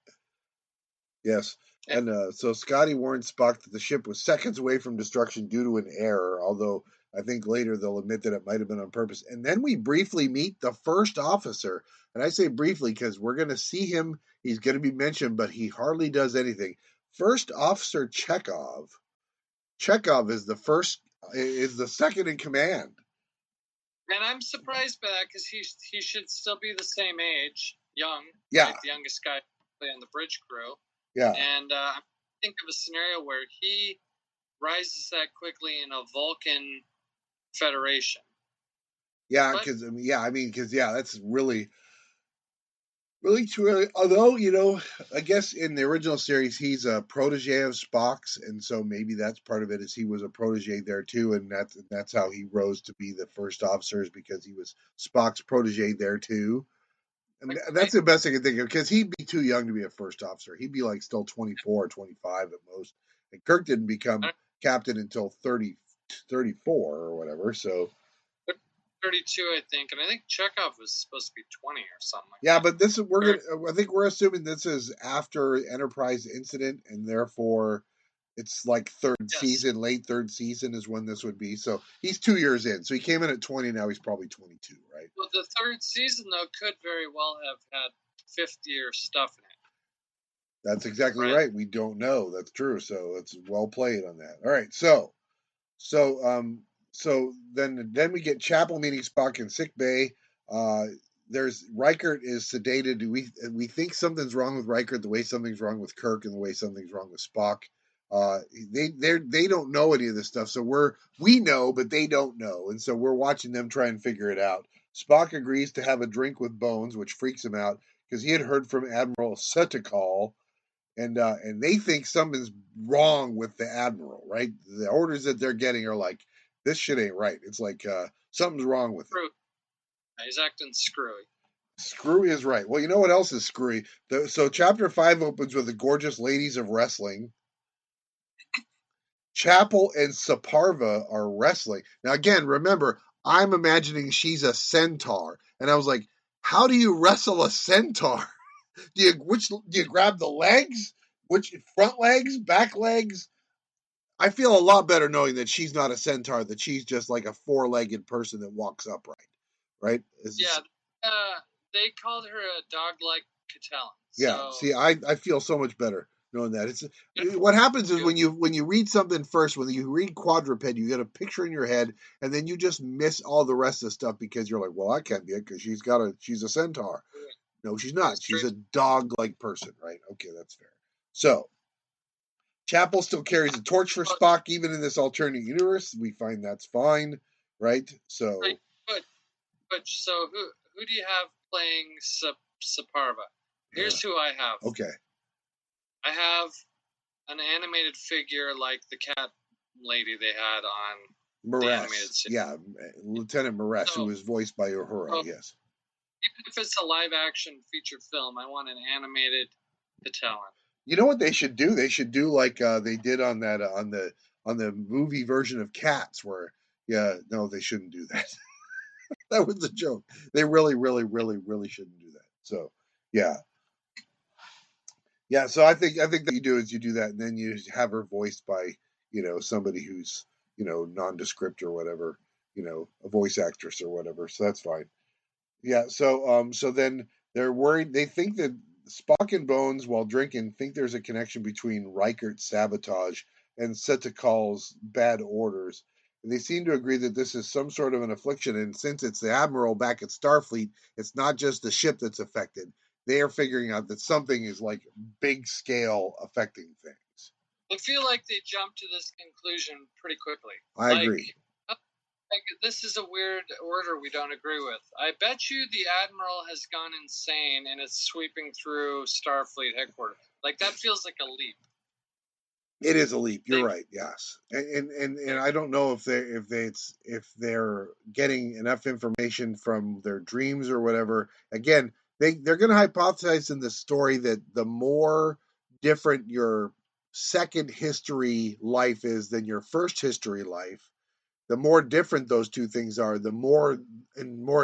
Yes. And so Scotty warned Spock that the ship was seconds away from destruction due to an error, although I think later they'll admit that it might have been on purpose. And then we briefly meet the first officer. And I say briefly because we're going to see him. He's going to be mentioned, but he hardly does anything. First Officer Chekhov. Chekhov is the second in command. And I'm surprised by that because he should still be the same age, young. Yeah. Right? The youngest guy on the bridge crew. Yeah. And I think of a scenario where he rises that quickly in a Vulcan Federation. Yeah, because that's really too early. Although, I guess in the original series he's a protege of Spock's, and so maybe that's part of it, is he was a protege there too, and that's how he rose to be the first officer, is because he was Spock's protege there too. And that's the best I can think of, because he'd be too young to be a first officer. He'd be like still 24 or 25 at most. And Kirk didn't become captain until 34 or whatever. So 32, I think, and I think Chekhov was supposed to be 20 or something. Yeah, but I think we're assuming this is after Enterprise incident, and therefore it's like season, late third season is when this would be. So he's 2 years in. So he came in at 20. Now he's probably 22, right? Well, the third season though could very well have had 50-year stuff in it. That's exactly right. We don't know. That's true. So it's well played on that. All right. So then we get Chapel meeting Spock in sick bay. Riker is sedated. We think something's wrong with Riker the way something's wrong with Kirk and the way something's wrong with Spock. They don't know any of this stuff, so we know, but they don't know, and so we're watching them try and figure it out. Spock agrees to have a drink with Bones, which freaks him out because he had heard from Admiral Sutikal, and they think something's wrong with the Admiral. Right, the orders that they're getting are like, this shit ain't right. It's like something's wrong with it. He's acting screwy. Screwy is right. Well, you know what else is screwy? So chapter 5 opens with the gorgeous ladies of wrestling. Chapel and Saparva are wrestling. Now, again, remember, I'm imagining she's a centaur. And I was like, how do you wrestle a centaur? Do you grab the legs? Which front legs, back legs? I feel a lot better knowing that she's not a centaur, that she's just like a four-legged person that walks upright, right? They called her a dog-like Catalan. Yeah, see, I feel so much better knowing that. What happens is when you read something first, when you read quadruped, you get a picture in your head, and then you just miss all the rest of the stuff because you're like, well, I can't be it because she's a centaur. No, she's not. She's a dog-like person, right? Okay, that's fair. So, Chapel still carries a torch for Spock, even in this alternate universe. We find that's fine, right? So, so who do you have playing Saparva? Here's who I have. Okay. I have an animated figure like the cat lady they had on the animated series. Yeah, Lieutenant Maress, who was voiced by Uhura, yes. Even if it's a live-action feature film, I want an animated Catalan. You know what they should do? They should do like they did on that on the movie version of Cats, where no, they shouldn't do that. That was a joke. They really, really, really, really shouldn't do that. So, yeah. So I think that you do is you do that, and then you have her voiced by somebody who's nondescript or whatever, a voice actress or whatever. So that's fine. Yeah. So then they're worried. They think that Spock and Bones, while drinking, think there's a connection between Rikert's sabotage and Setikal's bad orders. And they seem to agree that this is some sort of an affliction. And since it's the Admiral back at Starfleet, it's not just the ship that's affected. They are figuring out that something is like big scale affecting things. I feel like they jumped to this conclusion pretty quickly. I agree. This is a weird order we don't agree with. I bet you the Admiral has gone insane and is sweeping through Starfleet headquarters. Like, that feels like a leap. It is a leap. You're right. Yes, and I don't know if they're getting enough information from their dreams or whatever. Again, they're going to hypothesize in the story that the more different your second history life is than your first history life, the more different those two things are, the more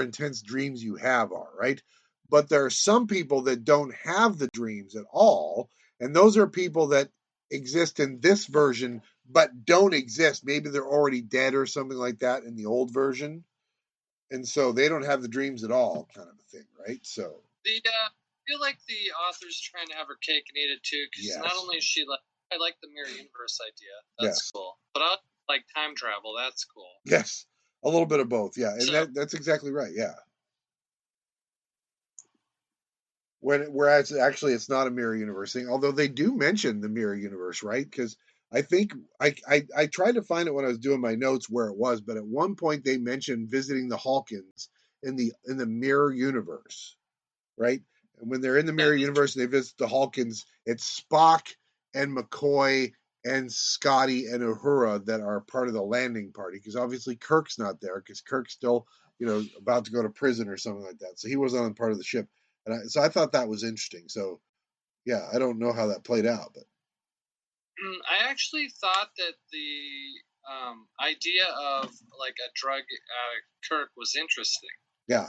intense dreams you have are, right? But there are some people that don't have the dreams at all, and those are people that exist in this version but don't exist. Maybe they're already dead or something like that in the old version, and so they don't have the dreams at all, kind of a thing, right? So I feel like the author's trying to have her cake and eat it too, because not only is she I like the mirror universe idea, that's cool, but I like time travel, that's cool. Yes, a little bit of both, yeah, and that's exactly right, yeah. Whereas actually it's not a mirror universe thing, although they do mention the mirror universe, right? Because I think I tried to find it when I was doing my notes where it was, but at one point they mentioned visiting the Hawkins in the mirror universe, right? And when they're in the mirror universe and they visit the Hawkins, it's Spock and McCoy and Scotty and Uhura that are part of the landing party, because obviously Kirk's not there because Kirk's still about to go to prison or something like that, so he wasn't on part of the ship. And so I thought that was interesting. So, yeah, I don't know how that played out, but I actually thought that the idea of like a drug Kirk was interesting. Yeah,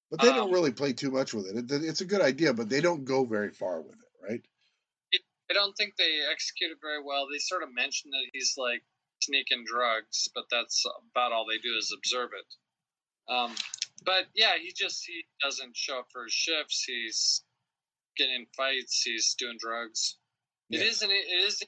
but they don't really play too much with it. It's a good idea, but they don't go very far with it, right? I don't think they execute it very well. They sort of mention that he's like sneaking drugs, but that's about all they do is observe it. But yeah, he doesn't show up for his shifts. He's getting in fights. He's doing drugs. Yeah. It is a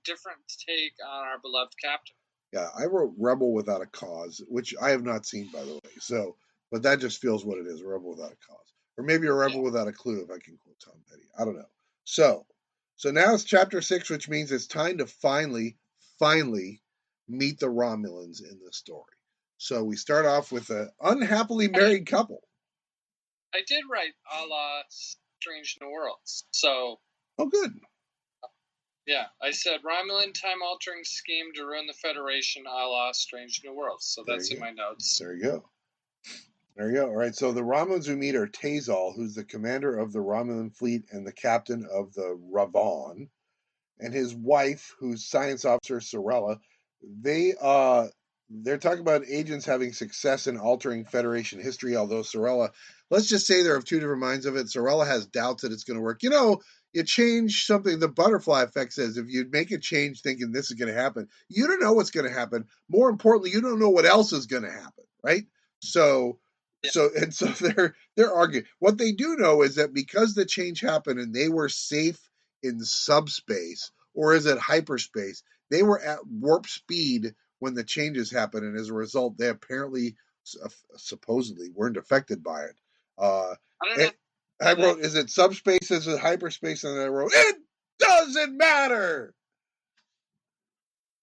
different take on our beloved captain. Yeah, I wrote Rebel Without a Cause, which I have not seen, by the way. So But that just feels what it is, a rebel without a cause. Or maybe a rebel without a clue, if I can quote Tom Petty. I don't know. So now it's chapter 6, which means it's time to finally meet the Romulans in the story. So we start off with an unhappily married couple. I did write a la Strange New Worlds. So. Oh, good. Yeah, I said Romulan time-altering scheme to ruin the Federation a la Strange New Worlds. So that's in my notes. There you go. All right, so the Romulans we meet are Tazal, who's the commander of the Romulan fleet and the captain of the Ravon, and his wife, who's science officer Sorella. They're talking about agents having success in altering Federation history, although Sorella, let's just say they're of two different minds of it. Sorella has doubts that it's going to work. You change something, the butterfly effect says if you make a change thinking this is going to happen, you don't know what's going to happen. More importantly, you don't know what else is going to happen, right? So they're arguing. What they do know is that because the change happened and they were safe in subspace, or is it hyperspace, they were at warp speed when the changes happened, and as a result, they apparently supposedly weren't affected by it. I don't know. I wrote, is it subspace, is it hyperspace? And then I wrote, it doesn't matter.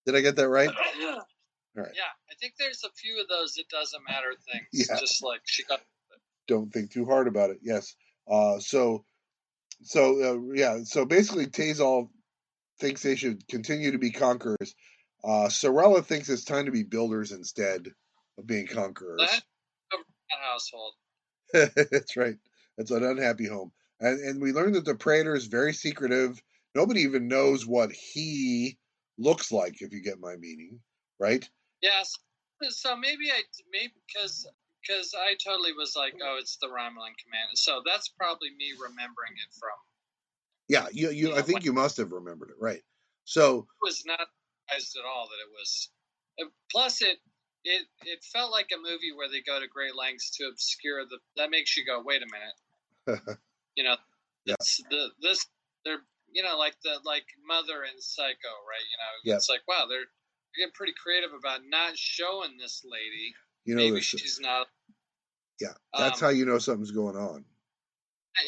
Did I get that right? All right. Yeah, I think there's a few of those it doesn't matter things. Yeah. Just like she got. Don't think too hard about it. Yes. So basically, Tazal thinks they should continue to be conquerors. Sorella thinks it's time to be builders instead of being conquerors. That household. That's right. That's an unhappy home. And we learned that the Praetor is very secretive. Nobody even knows what he looks like, if you get my meaning, right? Yes. So maybe because I totally was like, oh, it's the Romulan command. So that's probably me remembering it from. Yeah, I think you must have remembered it, right? So it was not surprised at all that it was. Plus, it felt like a movie where they go to great lengths to obscure the. That makes you go, wait a minute. They're like Mother and Psycho, right? It's like, wow, they're getting pretty creative about not showing this lady. Maybe she's not. Yeah, that's how you know something's going on.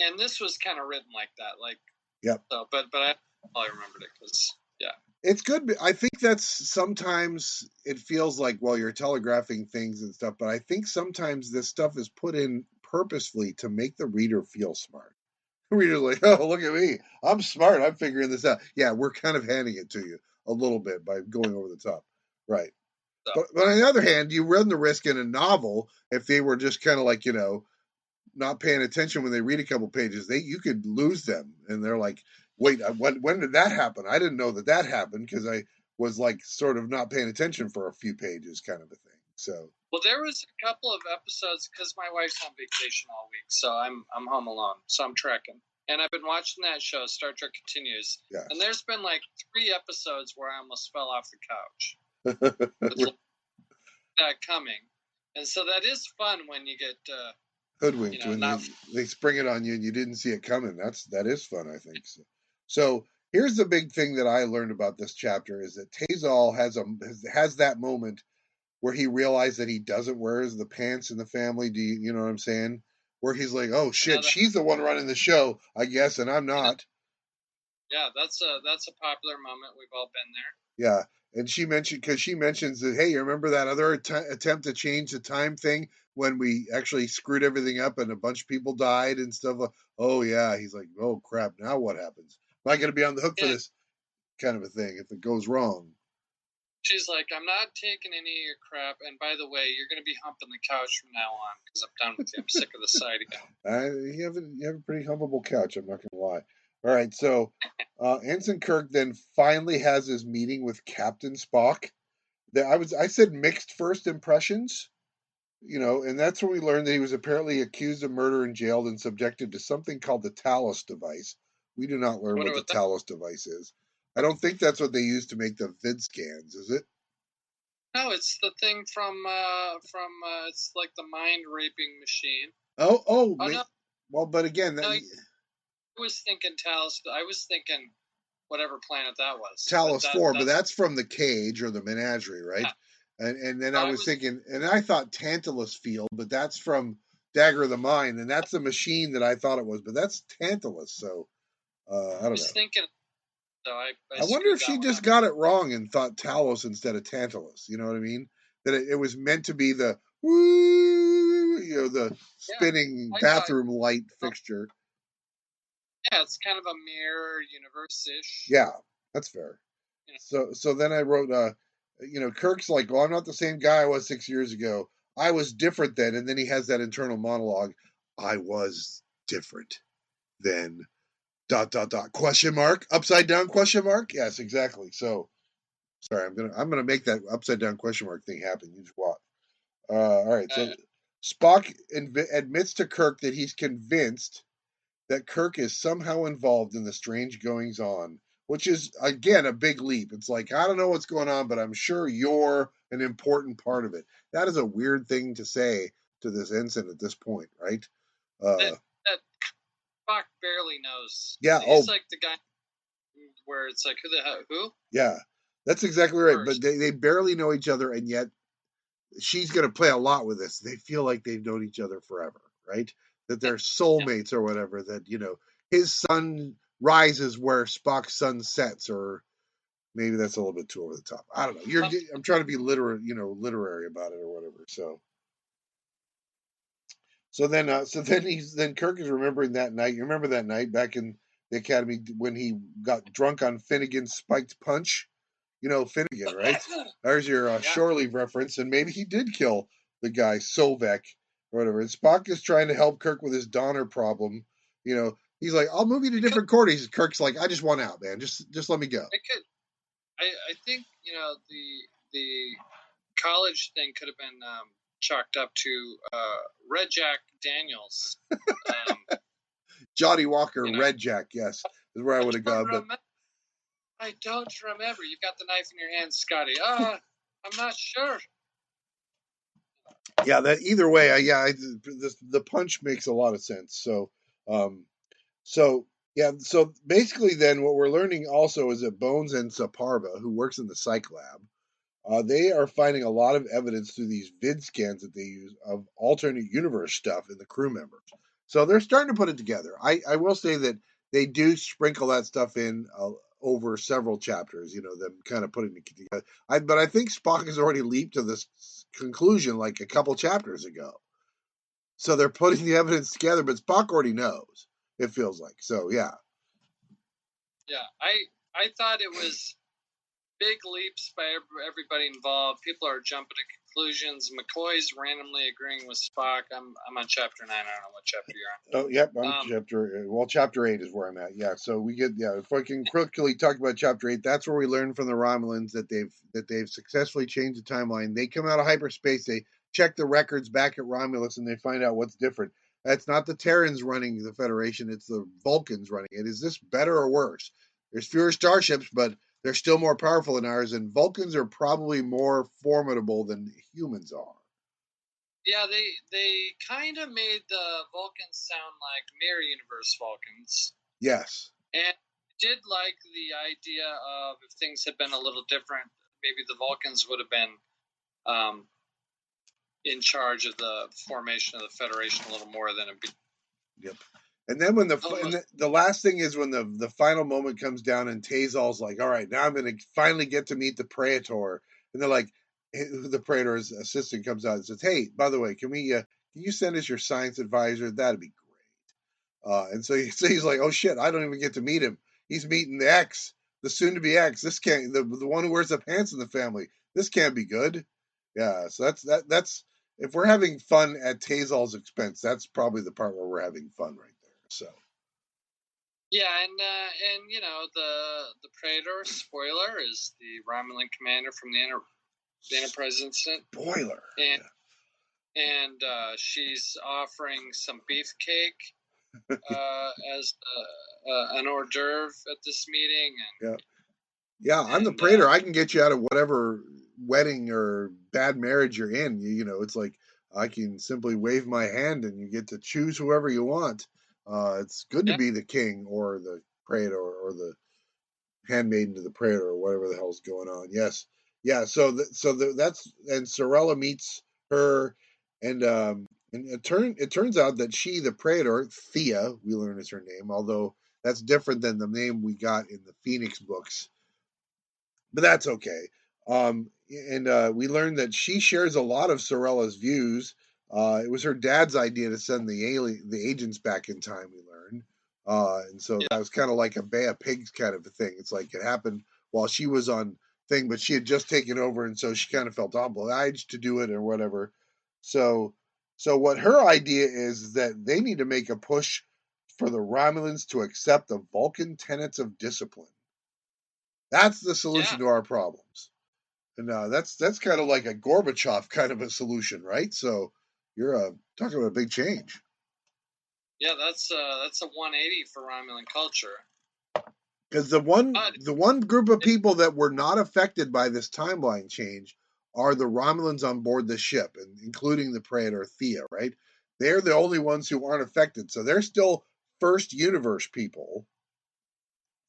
And this was kind of written like that, like. Yep. So, but I remembered it because it's good. I think that's sometimes it feels like, well, you're telegraphing things and stuff, but I think sometimes this stuff is put in purposefully to make the reader feel smart. The reader's like, oh, look at me. I'm smart. I'm figuring this out. Yeah, we're kind of handing it to you a little bit by going over the top. Right. So. But on the other hand, you run the risk in a novel if they were just kind of like, not paying attention when they read a couple pages, you could lose them. And they're like, wait, when did that happen? I didn't know that happened because I was like sort of not paying attention for a few pages kind of a thing. So. Well, there was a couple of episodes because my wife's on vacation all week, so I'm home alone, so I'm trekking. And I've been watching that show, Star Trek Continues. Yes. And there's been like 3 episodes where I almost fell off the couch. That coming. And so that is fun when you get hoodwinked when they spring it on you and you didn't see it coming. That is fun, I think. So here's the big thing that I learned about this chapter is that Tazal has that moment where he realized that he doesn't wear the pants in the family. Do you know what I'm saying? Where he's like, oh shit, she's the one running the show, I guess, and I'm not. Yeah, that's a popular moment. We've all been there. Yeah. And she mentions that, hey, you remember that other attempt to change the time thing when we actually screwed everything up and a bunch of people died and stuff? Oh, yeah. He's like, oh, crap. Now what happens? Am I going to be on the hook for this kind of a thing if it goes wrong? She's like, I'm not taking any of your crap. And by the way, you're going to be humping the couch from now on because I'm done with you. I'm sick of the side again. You have a pretty humpable couch. I'm not going to lie. All right, so Ensign Kirk then finally has his meeting with Captain Spock. I said mixed first impressions, and that's when we learned that he was apparently accused of murder and jailed and subjected to something called the Talos device. We do not learn what the Talos device is. I don't think that's what they use to make the vid scans, is it? No, it's the thing from it's like the mind raping machine. Oh no. Well, but again, I was thinking Talos. I was thinking whatever planet that was. Talos 4, but that's from the cage or the menagerie, right? And then I was thinking, and I thought Tantalus field, but that's from Dagger of the Mind, and that's the machine that I thought it was, but that's Tantalus. So I don't know. I was thinking, so I wonder if she just got it wrong and thought Talos instead of Tantalus. You know what I mean? That it was meant to be the woo, the spinning bathroom light fixture. Yeah, it's kind of a mirror universe-ish. Yeah, that's fair. So then I wrote, Kirk's like, well, I'm not the same guy I was 6 years ago. I was different then. And then he has that internal monologue. I was different then. ... question mark, upside down question mark. Yes, exactly. So sorry, I'm gonna make that upside down question mark thing happen. You just watch. All right. So Spock admits to Kirk that he's convinced that Kirk is somehow involved in the strange goings on, which is, again, a big leap. It's like, I don't know what's going on, but I'm sure you're an important part of it. That is a weird thing to say to this ensign at this point, right? That Spock barely knows. Yeah. He's like the guy where it's like, who the hell? Who? Yeah, that's exactly right. But they barely know each other, and yet she's going to play a lot with this. They feel like they've known each other forever, right? That they're soulmates or whatever. That his sun rises where Spock's sun sets, or maybe that's a little bit too over the top. I don't know. I'm trying to be literary about it or whatever. So then Kirk is remembering that night. You remember that night back in the academy when he got drunk on Finnegan's spiked punch? Finnegan, right? There's your shore leave reference, and maybe he did kill the guy Sovek or whatever. And Spock is trying to help Kirk with his Donner problem. He's like, "I'll move you to different quarters." Kirk's like, "I just want out, man. Just let me go." I think the college thing could have been chalked up to Red Jack Daniels. Johnny Walker, Red Jack, yes, is where I would have gone. But I don't remember. You've got the knife in your hand, Scotty. I'm not sure. Yeah, that either way, the punch makes a lot of sense. So basically, then what we're learning also is that Bones and Saparva, who works in the psych lab, they are finding a lot of evidence through these vid scans that they use of alternate universe stuff in the crew members. So they're starting to put it together. I will say that they do sprinkle that stuff in over several chapters, them kind of putting it together. But I think Spock has already leaped to this conclusion like a couple chapters ago. So they're putting the evidence together, but Spock already knows, it feels like. So, yeah. Yeah, I thought it was big leaps by everybody involved. People are jumping to conclusions. McCoy's randomly agreeing with Spock. I'm on chapter 9. I don't know what chapter you're on. Oh, yep, I'm chapter 8 is where I'm at. Yeah, so we get if I can quickly talk about chapter 8, that's where we learn from the Romulans that they've successfully changed the timeline. They come out of hyperspace, they check the records back at Romulus, and they find out what's different. That's not the Terrans running the Federation; it's the Vulcans running it. Is this better or worse? There's fewer starships, but they're still more powerful than ours, and Vulcans are probably more formidable than humans are. Yeah, they kind of made the Vulcans sound like mirror universe Vulcans. Yes. And did like the idea of if things had been a little different, maybe the Vulcans would have been in charge of the formation of the Federation a little more than a. Yep. And then when the last thing is when the final moment comes down and Tazal's like, all right, now I'm going to finally get to meet the Praetor. And they're like, the Praetor's assistant comes out and says, hey, by the way, can you send us your science advisor? That'd be great. And so he's like, oh shit, I don't even get to meet him. He's meeting the X, the soon to be X. This can't, the one who wears the pants in the family. This can't be good. Yeah. So that's, if we're having fun at Tazal's expense, that's probably the part where we're having fun right there. So. Yeah, and the Praetor, spoiler, is the Romulan commander from the Enterprise incident. Spoiler. And she's offering some beefcake as an hors d'oeuvre at this meeting. And, yeah, I'm the Praetor. I can get you out of whatever wedding or bad marriage you're in. It's like I can simply wave my hand and you get to choose whoever you want. It's good to be the king or the Praetor or the handmaiden to the Praetor or whatever the hell's going on. Yes. Yeah, that's and Sorella meets her, and it turns out that she, the Praetor, Thea, we learn is her name, although that's different than the name we got in the Phoenix books, but that's okay. And we learned that she shares a lot of Sorella's views. It was her dad's idea to send the agents back in time. We learned, and so that was kind of like a Bay of Pigs kind of a thing. It's like it happened while she was on thing, but she had just taken over, and so she kind of felt obliged to do it or whatever. So, so what her idea is that they need to make a push for the Romulans to accept the Vulcan tenets of discipline. That's the solution to our problems. And that's kind of like a Gorbachev kind of a solution, right? So you're talking about a big change. Yeah, that's a 180 for Romulan culture. Because the one group of people that were not affected by this timeline change are the Romulans on board the ship, and including the Praetor Thea, right? They're the only ones who aren't affected, so they're still first universe people,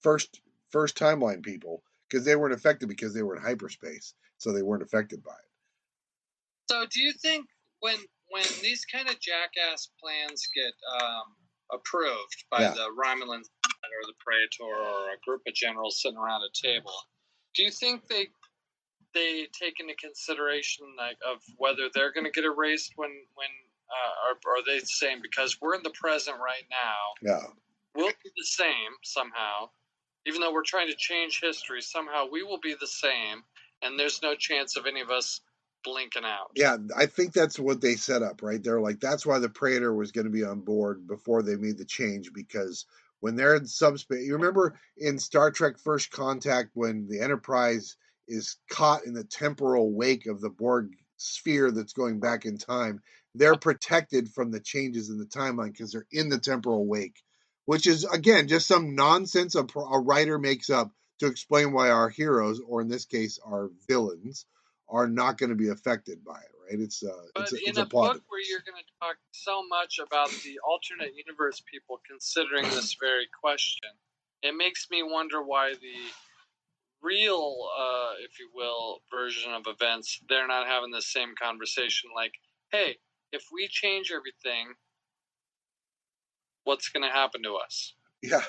first timeline people, because they weren't affected because they were in hyperspace, so they weren't affected by it. So, do you think when these kind of jackass plans get approved by the Romulans or the Praetor or a group of generals sitting around a table, do you think they take into consideration like of whether they're going to get erased when or are they saying because we're in the present right now, we'll be the same somehow, even though we're trying to change history, somehow we will be the same, and there's no chance of any of us blinking out. Yeah, I think that's what they set up, right? They're like, that's why the Praetor was going to be on board before they made the change, because when they're in subspace, you remember in Star Trek First Contact when the Enterprise is caught in the temporal wake of the Borg sphere that's going back in time, they're protected from the changes in the timeline because they're in the temporal wake, which is, again, just some nonsense a writer makes up to explain why our heroes, or in this case, our villains, are not going to be affected by it, right? It's a book where you're going to talk so much about the alternate universe people considering this very question, it makes me wonder why the real, if you will, version of events, they're not having the same conversation. Like, hey, if we change everything, what's going to happen to us? Yeah.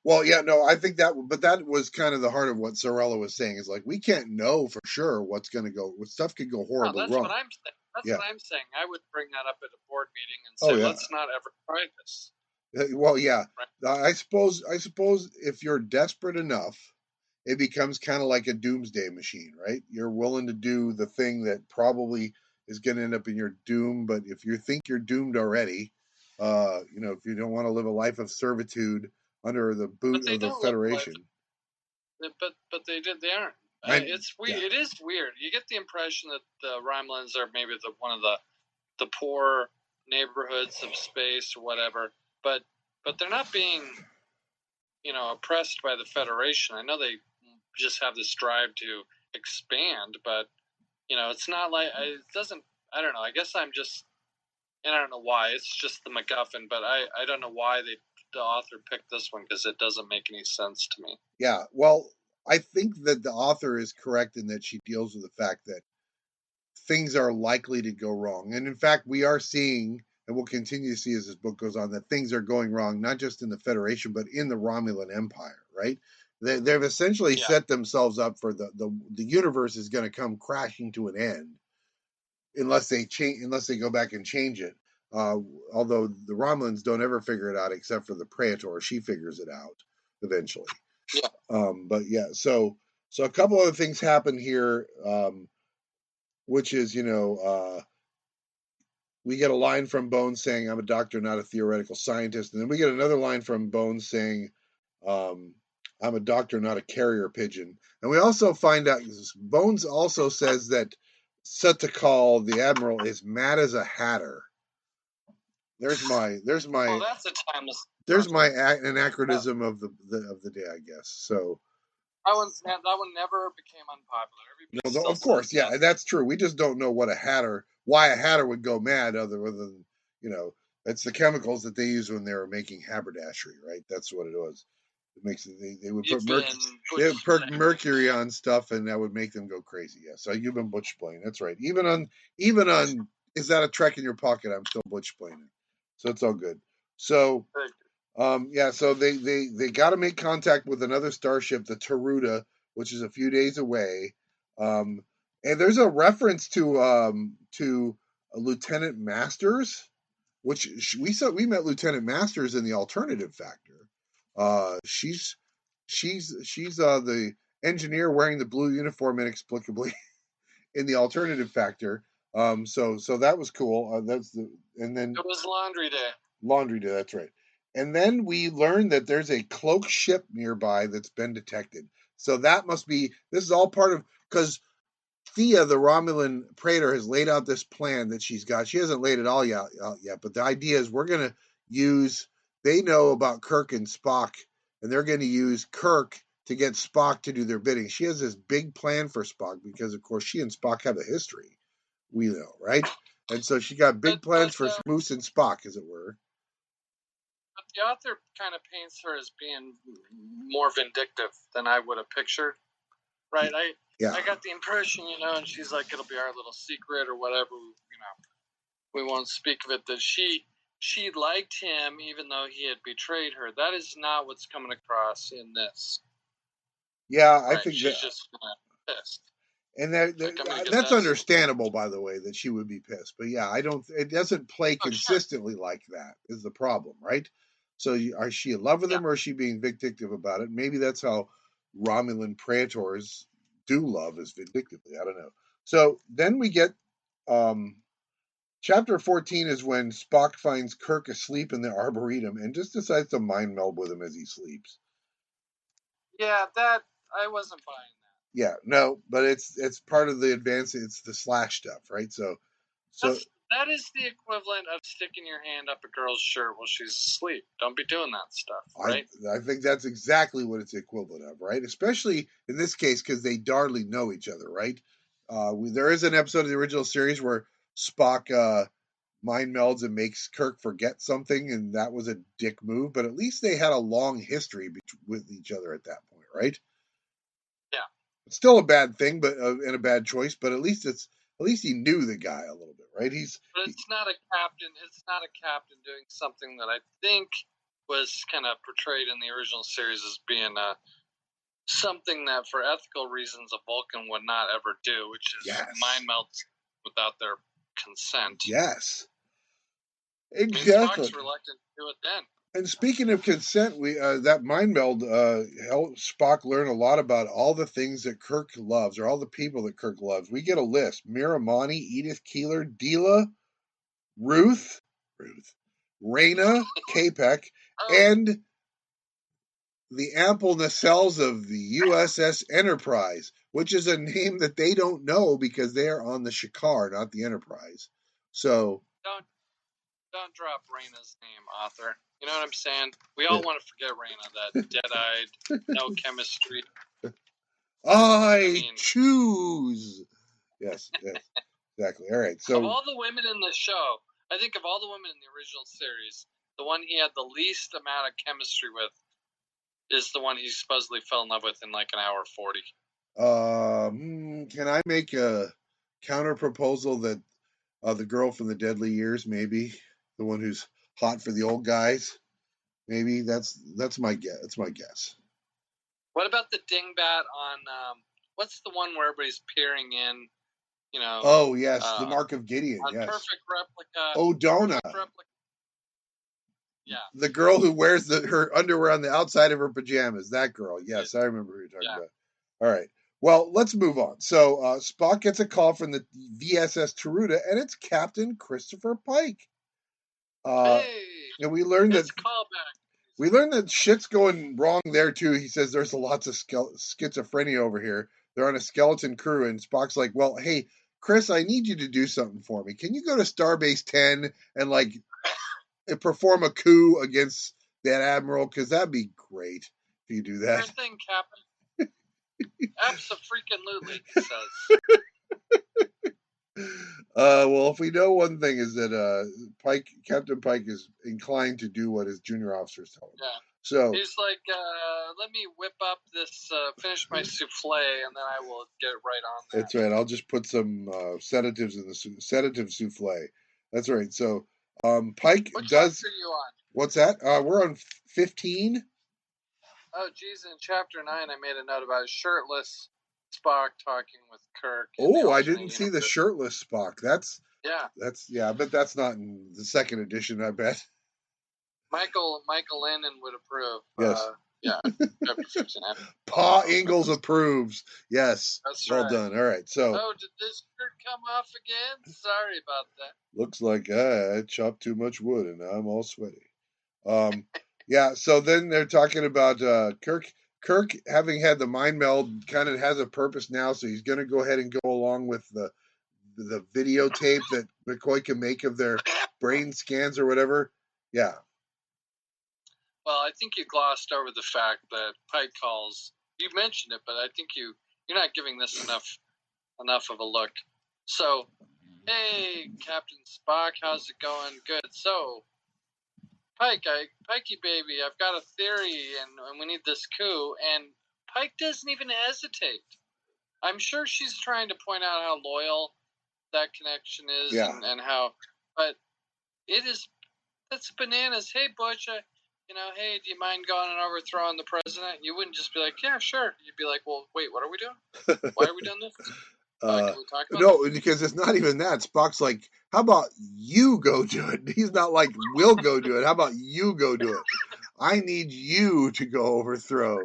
Well, yeah, no, I think but that was kind of the heart of what Sorella was saying. Is like, we can't know for sure what's going to go. Stuff could go horribly wrong. What I'm saying. That's what I'm saying. I would bring that up at a board meeting and say, let's not ever try this. Well, yeah. Right? I suppose if you're desperate enough, it becomes kind of like a doomsday machine, right? You're willing to do the thing that probably is going to end up in your doom, but if you think you're doomed already, if you don't want to live a life of servitude under the boot of the Federation. But they did. They aren't. It's weird. Yeah. It is weird. You get the impression that the Romulans are maybe one of the poor neighborhoods of space or whatever. But they're not being, oppressed by the Federation. I know they just have this drive to expand, but it's not like it doesn't. I don't know. I guess I'm just, and I don't know why. It's just the MacGuffin, but I don't know why the author picked this one because it doesn't make any sense to me. Yeah, well, I think that the author is correct in that she deals with the fact that things are likely to go wrong. And in fact, we are seeing, and we'll continue to see as this book goes on, that things are going wrong, not just in the Federation, but in the Romulan Empire, right? They've essentially set themselves up for the universe is going to come crashing to an end unless they go back and change it. Although the Romulans don't ever figure it out except for the Praetor. She figures it out eventually. Yeah. But yeah, so a couple other things happen here, which is, we get a line from Bones saying, "I'm a doctor, not a theoretical scientist," and then we get another line from Bones saying, "I'm a doctor, not a carrier pigeon." And we also find out Bones also says that Sutakal, the admiral, is mad as a hatter. There's my. Well, that's a timeless. There's my anachronism of the day, I guess. So that one never became unpopular. Of course, yeah, that's true. We just don't know why a hatter would go mad, other than it's the chemicals that they use when they were making haberdashery, right? That's what it was. It makes they would You've put been mercury on stuff, and that would make them go crazy. Yeah, so you've been butch playing. That's right. Even on is that a Trek in your pocket? I'm still butch playing it, so it's all good. So yeah, so they got to make contact with another starship, the Taruda, which is a few days away. And there's a reference to Lieutenant Masters, which we met Lieutenant Masters in the alternative factor. She's the engineer wearing the blue uniform inexplicably in the alternative factor. So that was cool. And then it was Laundry Day. Laundry Day, that's right. And then we learned that there's a cloaked ship nearby that's been detected. So that must be, this is all part of, because Thea, the Romulan praetor, has laid out this plan that she's got. She hasn't laid it all out yet, but the idea is we're going to use, they know about Kirk and Spock, and they're going to use Kirk to get Spock to do their bidding. She has this big plan for Spock because, of course, she and Spock have a history, we know, right? And so she got big plans for Moose and Spock, as it were. But the author kind of paints her as being more vindictive than I would have pictured, right? I got the impression, and she's like, it'll be our little secret or whatever, we won't speak of it, that she liked him even though he had betrayed her. That is not what's coming across in this. Yeah, I think she's just pissed. And that's understandable, by the way, that she would be pissed. But yeah, it doesn't play consistently like that is the problem, right? So is she in love with him, or is she being vindictive about it? Maybe that's how Romulan praetors do love, is vindictively. I don't know. So then we get chapter 14 is when Spock finds Kirk asleep in the Arboretum and just decides to mind meld with him as he sleeps. Yeah, that I wasn't buying that. Yeah, no, but it's part of the advance. It's the slash stuff, right? So that is the equivalent of sticking your hand up a girl's shirt while she's asleep. Don't be doing that stuff, right? I think that's exactly what it's the equivalent of, right? Especially in this case because they darnly know each other, right? There is an episode of the original series where Spock mind melds and makes Kirk forget something, and that was a dick move. But at least they had a long history with each other at that point, right? Yeah. It's still a bad thing, but and a bad choice. But at least he knew the guy a little bit, right? But it's not a captain. It's not a captain doing something that I think was kind of portrayed in the original series as being something that, for ethical reasons, a Vulcan would not ever do, which is mind meld without their consent. Yes. Exactly. Spock's reluctant to do it then. And speaking of consent, we that mind meld helped Spock learn a lot about all the things that Kirk loves, or all the people that Kirk loves. We get a list: Miramani, Edith Keeler, Della, Ruth, Reyna, Capek, and the ample nacelles of the USS Enterprise, which is a name that they don't know because they are on the Shikar, not the Enterprise. So don't drop Reyna's name, author. You know what I'm saying? We all want to forget Reyna, that dead-eyed, no chemistry. I choose. Yes, exactly. All right. So of all the women in the show, I think of all the women in the original series, the one he had the least amount of chemistry with is the one he supposedly fell in love with in like an hour 40. Can I make a counter proposal that the girl from the Deadly Years, maybe the one who's hot for the old guys, maybe that's my guess. That's my guess. What about the dingbat on what's the one where everybody's peering in? Oh yes, the Mark of Gideon. On yes. Perfect Replica. O'Donna. Yeah. The girl who wears her underwear on the outside of her pajamas. That girl. Yes, I remember who you're talking about. All right. Well, let's move on. So Spock gets a call from the VSS Taruda, and it's Captain Christopher Pike. And we learned that we learned that shit's going wrong there too. He says there's lots of schizophrenia over here. They're on a skeleton crew, and Spock's like, "Well, hey, Chris, I need you to do something for me. Can you go to Starbase 10 and perform a coup against that admiral? Because that'd be great if you do that." Sure thing, Captain. Abso-freaking-lutely, he says. Well, if we know one thing is that Captain Pike is inclined to do what his junior officers tell him. Yeah. So he's like, let me whip up this, finish my souffle, and then I will get right on that. That's right. I'll just put some sedatives in the sedative souffle. That's right. So Pike What does. chapter are you on? What's that? We're on 15. Oh, geez, in chapter 9, I made a note about shirtless Spock talking with Kirk. Oh, I didn't see the shirtless Spock. That's Yeah. I bet that's not in the second edition. I bet. Michael Lennon would approve. Yes. Yeah, chapter 15. Pa Ingalls approves. Yes. That's Well right. done. All right. So. Oh, did this shirt come off again? Sorry about that. Looks like I chopped too much wood and I'm all sweaty. Yeah, so then they're talking about Kirk. Kirk, having had the mind meld, kind of has a purpose now, so he's going to go ahead and go along with the videotape that McCoy can make of their brain scans or whatever. Yeah. Well, I think you glossed over the fact that Pike calls. You mentioned it, but I think you're not giving this enough of a look. So, hey, Captain Spock, how's it going? Good. So, Pikey baby, I've got a theory, and we need this coup. And Pike doesn't even hesitate. I'm sure she's trying to point out how loyal that connection is, Yeah. and how, but that's bananas. Hey, Butch, hey, do you mind going and overthrowing the president? You wouldn't just be like, yeah, sure. You'd be like, well, wait, what are we doing? Why are we doing this? Can we talk about no, this? because it's not even that. Spock's like, how about you go do it? He's not like, we'll go do it. How about you go do it? I need you to go overthrow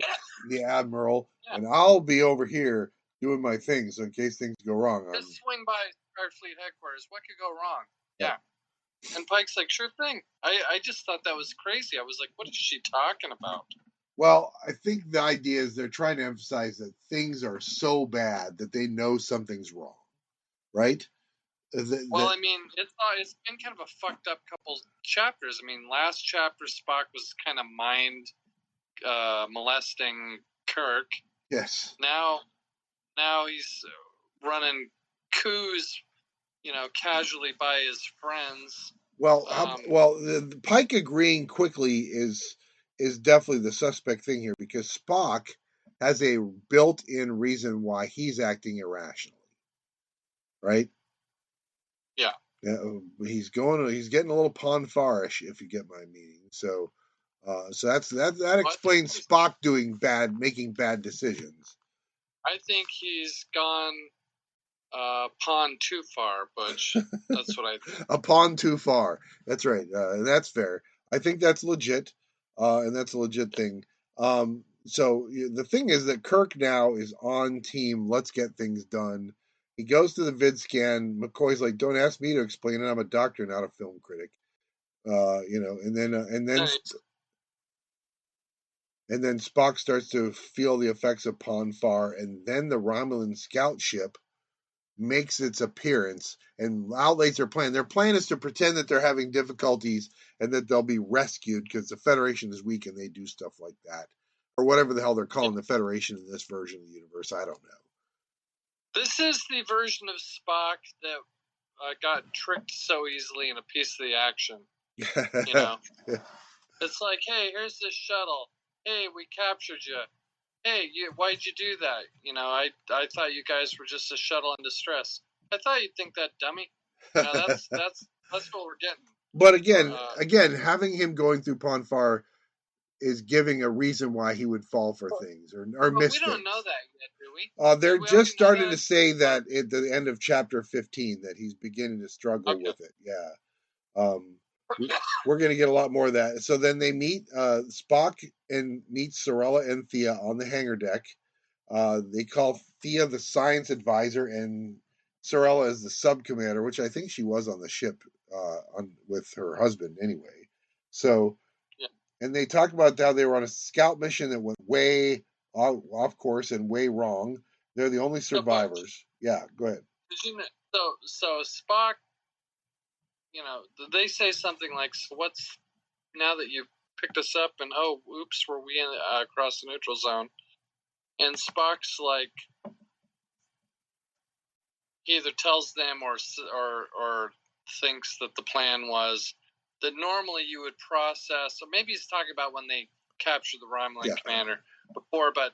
the admiral, and I'll be over here doing my thing. So in case things go wrong, Just swing by Starfleet headquarters. What could go wrong? Yeah. And Pike's like, sure thing. I just thought that was crazy. I was like, what is she talking about? Well, I think the idea is they're trying to emphasize that things are so bad that they know something's wrong, right? Well, I mean, it's been kind of a fucked up couple chapters. I mean, last chapter Spock was kind of mind molesting Kirk. Yes. Now he's running coups, casually by his friends. Well, the Pike agreeing quickly is definitely the suspect thing here, because Spock has a built-in reason why he's acting irrationally, right? Yeah. He's getting a little Ponfarish, if you get my meaning. So that explains Spock making bad decisions. I think he's gone pawn too far, Butch. That's what I think. A pawn too far. That's right. That's fair. I think that's legit, and that's a legit thing. So the thing is that Kirk now is on team. Let's get things done. He goes to the vid scan. McCoy's like, "Don't ask me to explain it. I'm a doctor, not a film critic." And then Spock starts to feel the effects of Ponfar, and then the Romulan scout ship makes its appearance and outlays their plan. Their plan is to pretend that they're having difficulties and that they'll be rescued because the Federation is weak and they do stuff like that. Or whatever the hell they're calling the Federation in this version of the universe. I don't know. This is the version of Spock that got tricked so easily in a piece of the action. It's like, hey, here's this shuttle. Hey, we captured you. Hey, why'd you do that? I thought you guys were just a shuttle in distress. I thought you'd think that, dummy. That's what we're getting. But again, having him going through Ponfar is giving a reason why he would fall for things or miss things. We don't know that yet, do we? They're just starting to say that at the end of chapter 15 that he's beginning to struggle with it. Yeah. We're going to get a lot more of that. So then they meet Spock and meet Sorella and Thea on the hangar deck. They call Thea the science advisor and Sorella is the sub commander, which I think she was on the ship with her husband anyway. So, and they talk about how they were on a scout mission that went way off course and way wrong. They're the only survivors. Yeah, go ahead. Did you know, so Spock, they say something like, so what's, now that you picked us up and, oh, oops, were we across the neutral zone? And Spock's like, he either tells them or thinks that the plan was that normally you would process, or maybe he's talking about when they capture the Romulan commander before, but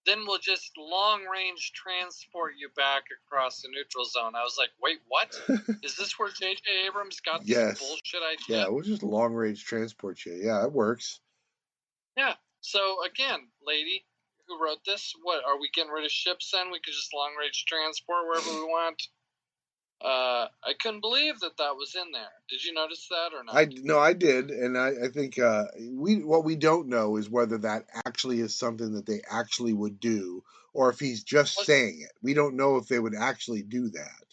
then we'll just long-range transport you back across the neutral zone. I was like, wait, what? Is this where J.J. Abrams got this bullshit idea? Yeah, we'll just long-range transport you. Yeah, it works. Yeah. So, again, lady who wrote this, what, are we getting rid of ships then? We could just long-range transport wherever we want? I couldn't believe that was in there. Did you notice that or not? I did, and I think what we don't know is whether that actually is something that they actually would do, or if he's just saying it. We don't know if they would actually do that,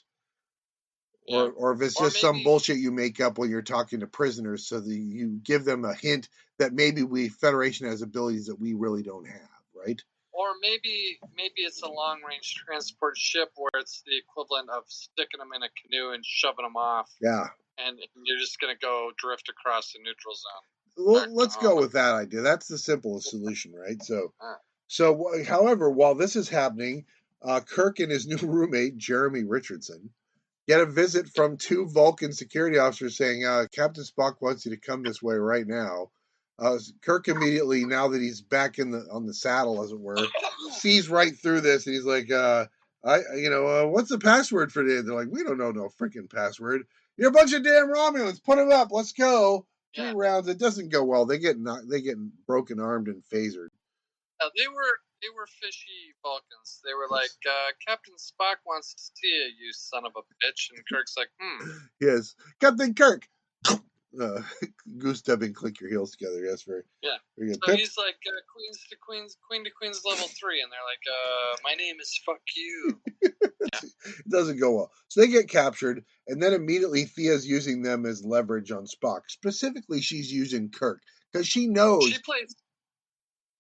or if it's just some bullshit you make up when you're talking to prisoners, so that you give them a hint that maybe Federation has abilities that we really don't have, right? Or maybe it's a long-range transport ship where it's the equivalent of sticking them in a canoe and shoving them off. Yeah. And you're just going to go drift across the neutral zone. Well, let's go with that idea. That's the simplest solution, right? So, however, while this is happening, Kirk and his new roommate, Jeremy Richardson, get a visit from two Vulcan security officers saying, Captain Spock wants you to come this way right now. Kirk immediately, now that he's back on the saddle, as it were, sees right through this, and he's like, what's the password for today? They're like, we don't know no freaking password. You're a bunch of damn Romulans. Put them up. Let's go. 3 rounds. It doesn't go well. They get broken armed and phasered. They were fishy Vulcans. They were like, Captain Spock wants to see you, son of a bitch. And Kirk's like, Yes, Captain Kirk. Goose dubbing, click your heels together. Yes, very good. So he's like, queen to queens level 3, and they're like, my name is fuck you. It doesn't go well. So they get captured, and then immediately Thea's using them as leverage on Spock. Specifically, she's using Kirk because she knows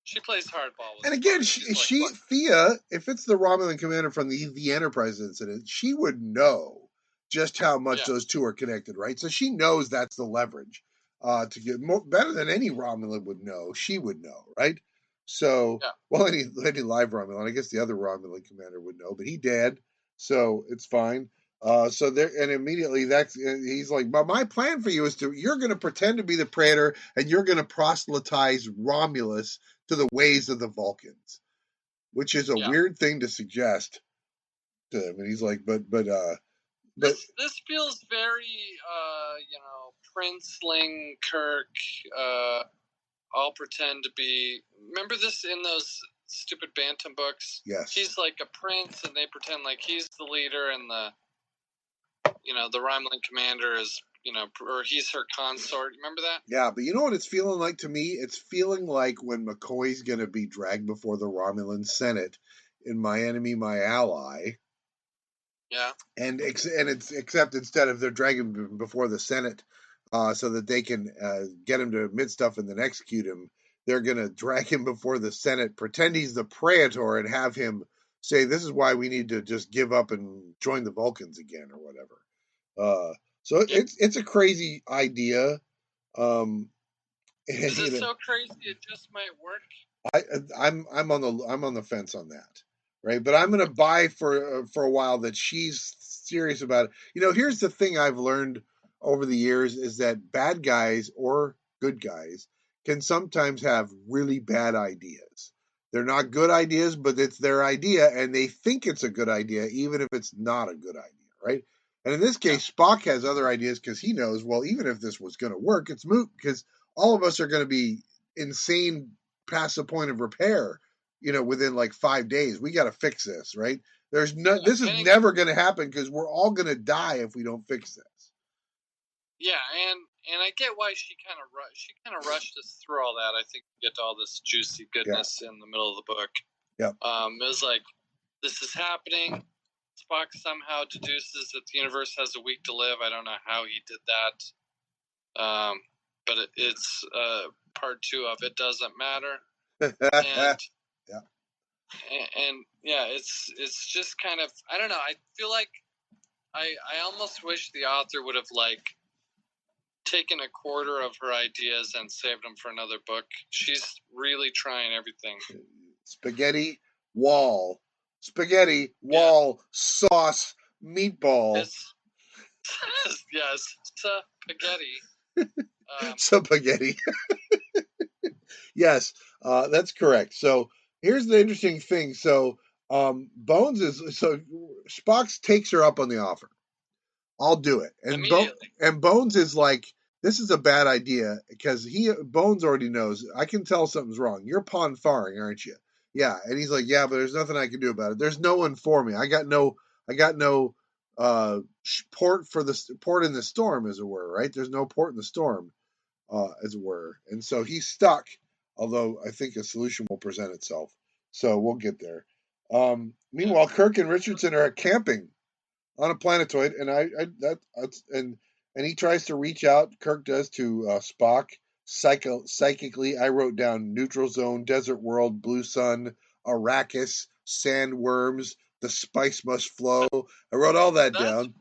she plays hardball with and again, Spock. Thea, if it's the Romulan commander from the Enterprise incident, she would know just how much those two are connected, right? So she knows that's the leverage to get better than any Romulan would know. She would know, right? So, well, any live Romulan, I guess the other Romulan commander would know, but he did, so it's fine. So there, and immediately he's like, but my plan for you is you're going to pretend to be the Praetor, and you're going to proselytize Romulus to the ways of the Vulcans, which is a weird thing to suggest to him. And he's like, but this feels very, princeling Kirk. I'll pretend to be. Remember this in those stupid Bantam books? Yes. He's like a prince, and they pretend like he's the leader, and the Romulan commander is, or he's her consort. Remember that? Yeah, but you know what it's feeling like to me? It's feeling like when McCoy's going to be dragged before the Romulan Senate in My Enemy, My Ally. Yeah. And it's except instead of they're dragging him before the Senate so that they can get him to admit stuff and then execute him, they're going to drag him before the Senate, pretend he's the Praetor, and have him say, this is why we need to just give up and join the Vulcans again or whatever. So it's a crazy idea. Is it so crazy it just might work? I'm on the fence on that, right? But I'm going to buy for a while that she's serious about it. Here's the thing I've learned over the years is that bad guys or good guys can sometimes have really bad ideas. They're not good ideas, but it's their idea, and they think it's a good idea, even if it's not a good idea, right? And in this case, Spock has other ideas because he knows, well, even if this was going to work, it's moot because all of us are going to be insane past the point of repair, within like 5 days. We got to fix this, right? This is never going to happen because we're all going to die if we don't fix this. Yeah, and I get why she kind of rushed us through all that. I think to get to all this juicy goodness in the middle of the book. Yeah. It was like, this is happening. Spock somehow deduces that the universe has a week to live. I don't know how he did that. But it's part 2 of It Doesn't Matter. And it's just kind of, I don't know. I feel like I almost wish the author would have taken a quarter of her ideas and saved them for another book. She's really trying everything. Spaghetti, wall, sauce, meatball. Yes, spaghetti. Spaghetti. Yes, that's correct. So here's the interesting thing. So Spock takes her up on the offer. I'll do it. Immediately. And Bones is like, this is a bad idea because Bones already knows. I can tell something's wrong. You're pon farring, aren't you? Yeah. And he's like, yeah, but there's nothing I can do about it. There's no one for me. I got no port in the storm, as it were. Right? There's no port in the storm, as it were. And so he's stuck. Although I think a solution will present itself. So we'll get there. Meanwhile, Kirk and Richardson are camping on a planetoid, and and he tries to reach out. Kirk does to Spock psychically. I wrote down neutral zone, desert world, blue sun, Arrakis, sandworms. The spice must flow. I wrote all that down.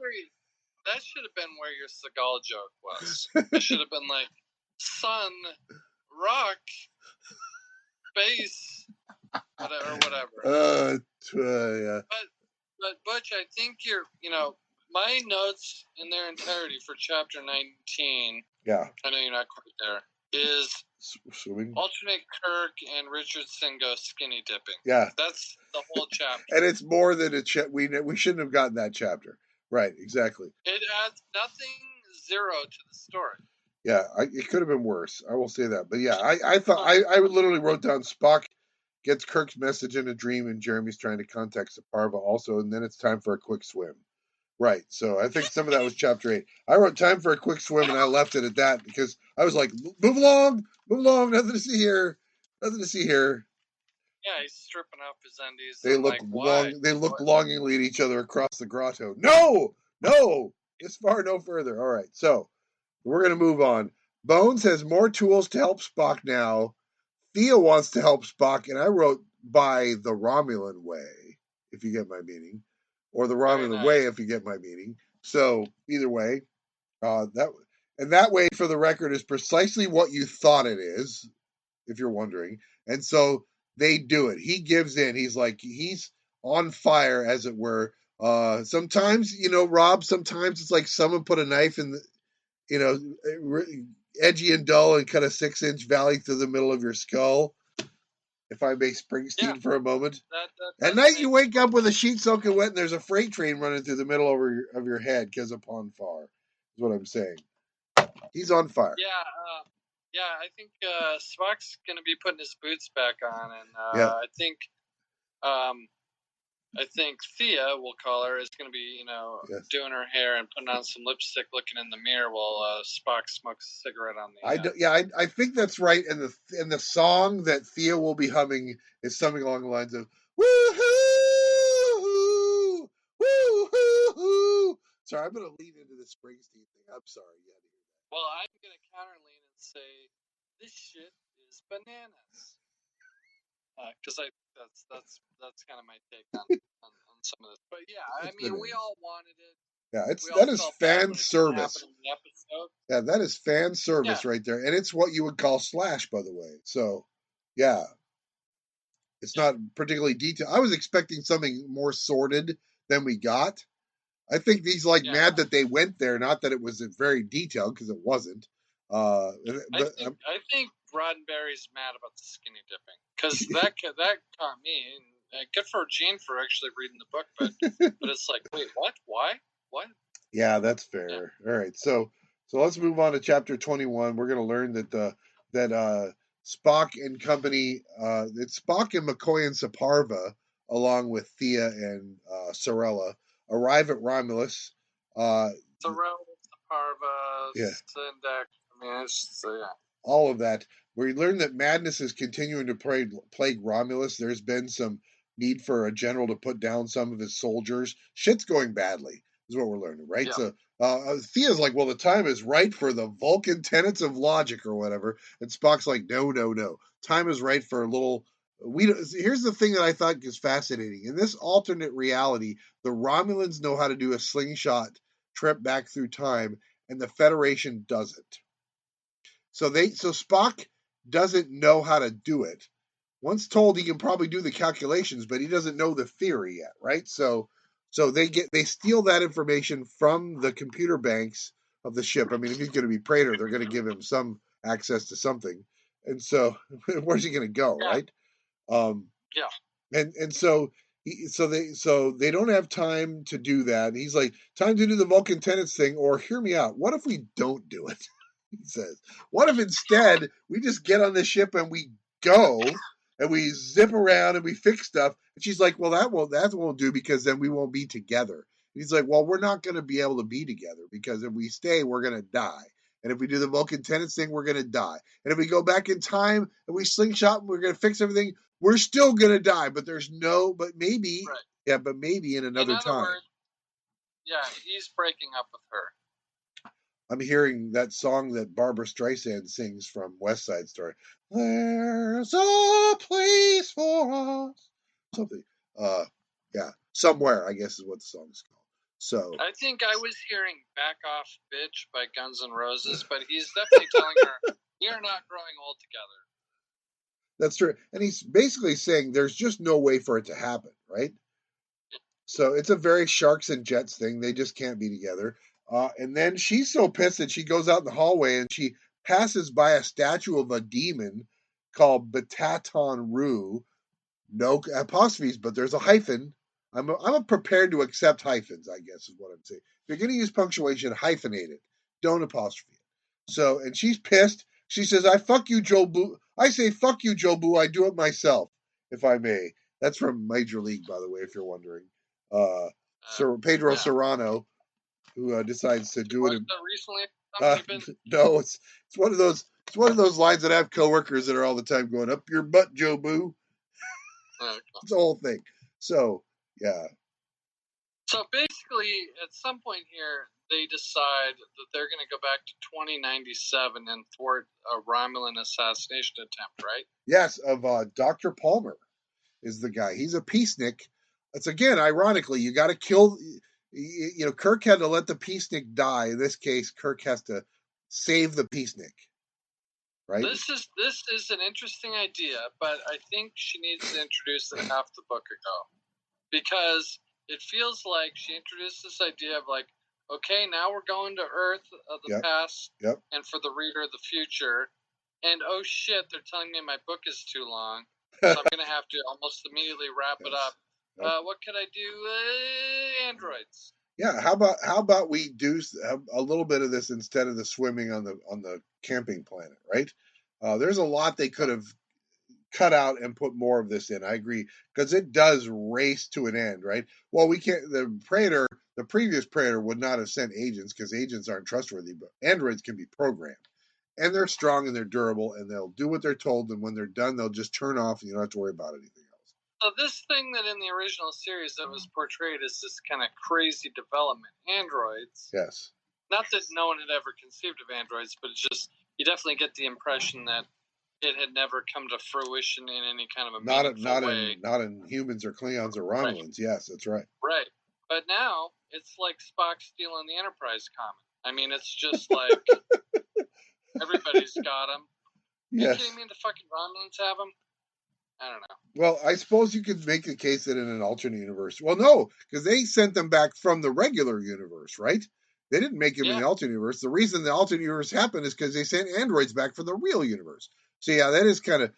That should have been where your Seagal joke was. It should have been like sun, rock, space, whatever. Yeah. But Butch, I think my notes in their entirety for chapter 19. Yeah. I know you're not quite there. Is alternate Kirk and Richardson go skinny dipping. Yeah. That's the whole chapter. And it's more than we shouldn't have gotten that chapter. Right, exactly. It adds nothing, zero to the story. Yeah, it could have been worse. I will say that. But yeah, I thought I literally wrote down Spock gets Kirk's message in a dream, and Jeremy's trying to contact Saparva also, and then it's time for a quick swim. Right. So I think some of that was chapter 8. I wrote time for a quick swim, and I left it at that because I was like, move along, nothing to see here. Yeah, he's stripping off his undies. They look longingly at each other across the grotto. No, this far, no further. All right, so we're gonna move on. Bones has more tools to help Spock now. Thea wants to help Spock, and I wrote by the Romulan way, if you get my meaning, or the Romulan way, if you get my meaning. So either way, that way, for the record, is precisely what you thought it is, if you're wondering. And so they do it. He gives in. He's on fire, as it were. Sometimes, Rob, sometimes it's like someone put a knife in the, edgy and dull and cut a 6-inch valley through the middle of your skull. If I may Springsteen for a moment. At night you wake up with a sheet soaking wet and there's a freight train running through the middle of your head because of pon far. Is what I'm saying. He's on fire. Yeah, I think Spock's going to be putting his boots back on, and I think Thea, we'll call her, is going to be, doing her hair and putting on some lipstick, looking in the mirror while Spock smokes a cigarette on the. I think that's right. And the song that Thea will be humming is something along the lines of "Woo-hoo, woo-hoo-hoo." Sorry, I'm going to lean into the Springsteen thing. I'm sorry. Well, I'm going to counter lean and say, this shit is bananas. Because that's kind of my take on some of this. But yeah, I mean, we all wanted it. Yeah, that is fan service. Yeah, that is fan service right there, and it's what you would call slash, by the way. So, yeah, it's not particularly detailed. I was expecting something more sorted than we got. I think he's mad that they went there, not that it was very detailed, because it wasn't. I think Roddenberry's mad about the skinny dipping, because that caught me. And good for Gene for actually reading the book, but it's like, wait, what? Why? What? Yeah, that's fair. Yeah. All right, so let's move on to chapter 21. We're going to learn that Spock and company, it's Spock and McCoy and Saparva, along with Thea and Sorella, arrive at Romulus. Sorella, Saparva, Syndak. I mean, it's all of that. We learn that madness is continuing to plague Romulus. There's been some need for a general to put down some of his soldiers. Shit's going badly, is what we're learning, right? Yeah. So Thea's like, well, the time is right for the Vulcan tenets of logic or whatever. And Spock's like, no. Time is right for a little... Here's the thing that I thought is fascinating. In this alternate reality, the Romulans know how to do a slingshot trip back through time, and the Federation doesn't. So Spock doesn't know how to do it. Once told, he can probably do the calculations, but he doesn't know the theory yet, right? So they steal that information from the computer banks of the ship. I mean, if he's going to be Praetor, they're going to give him some access to something. And so, where's he going to go, Yeah. right? Yeah. And so they don't have time to do that. And he's like, time to do the Vulcan tenants thing, or hear me out. What if we don't do it? He says, what if instead we just get on the ship and we go and we zip around and we fix stuff? And she's like, well, that won't do because then we won't be together. And he's like, well, we're not going to be able to be together because if we stay, we're going to die. And if we do the Vulcan tenants thing, we're going to die. And if we go back in time and we slingshot and we're going to fix everything, we're still going to die. But maybe, Right. yeah, but maybe in another In other time. words, yeah, he's breaking up with her. I'm hearing that song that Barbara Streisand sings from West Side Story. There's a place for us. Something. Yeah. Somewhere, I guess is what the song is called. So I think I was hearing Back Off Bitch by Guns N' Roses, but he's definitely telling her, you're not growing old together. That's true. And he's basically saying there's just no way for it to happen, right? So it's a very Sharks and Jets thing. They just can't be together. And then she's so pissed that she goes out in the hallway and she passes by a statue of a demon called Bataton Rue. No apostrophes, but there's a hyphen. I'm prepared to accept hyphens, I guess is what I'm saying. If you're going to use punctuation, hyphenate it. Don't apostrophe it. So, and she's pissed. She says, I fuck you, Joe Boo. I say, fuck you, Joe Boo. I do it myself, if I may. That's from Major League, by the way, if you're wondering. Sir Pedro Serrano, who decides to do it. Recently? No, it's one of those lines that I have coworkers that are all the time going, up your butt, Joe Boo. It's the whole thing. So, yeah. So basically, at some point here, they decide that they're going to go back to 2097 and thwart a Romulan assassination attempt, right? Yes, of Dr. Palmer is the guy. He's a peacenik. It's, again, ironically, you got to kill... Kirk had to let the peacenik die. In this case, Kirk has to save the peacenik. Right? This is an interesting idea, but I think she needs to introduce it half the book ago. Because it feels like she introduced this idea of like, okay, now we're going to Earth of the past and for the reader of the future. And oh shit, they're telling me my book is too long. So I'm going to have to almost immediately wrap it up. What could I do? Androids. Yeah, how about we do a little bit of this instead of the swimming on the camping planet, right? There's a lot they could have cut out and put more of this in. I agree, because it does race to an end, right? Well, we can't. The previous Predator would not have sent agents because agents aren't trustworthy, but androids can be programmed, and they're strong and they're durable and they'll do what they're told. And when they're done, they'll just turn off, and you don't have to worry about anything else. So this thing that in the original series that was portrayed as this kind of crazy development, androids. Yes. Not that no one had ever conceived of androids, but it's just you definitely get the impression that it had never come to fruition in any kind of a meaningful way. Not in humans or Klingons or Romulans. Right. Yes, that's right. Right. But now it's like Spock stealing the Enterprise comet. I mean, it's just like everybody's got them. Yes. Are you kidding me? The fucking Romulans have them? I don't know. Well, I suppose you could make a case that in an alternate universe. Well, no, because they sent them back from the regular universe, right? They didn't make them in the alternate universe. The reason the alternate universe happened is because they sent androids back from the real universe. So yeah, that is kind of,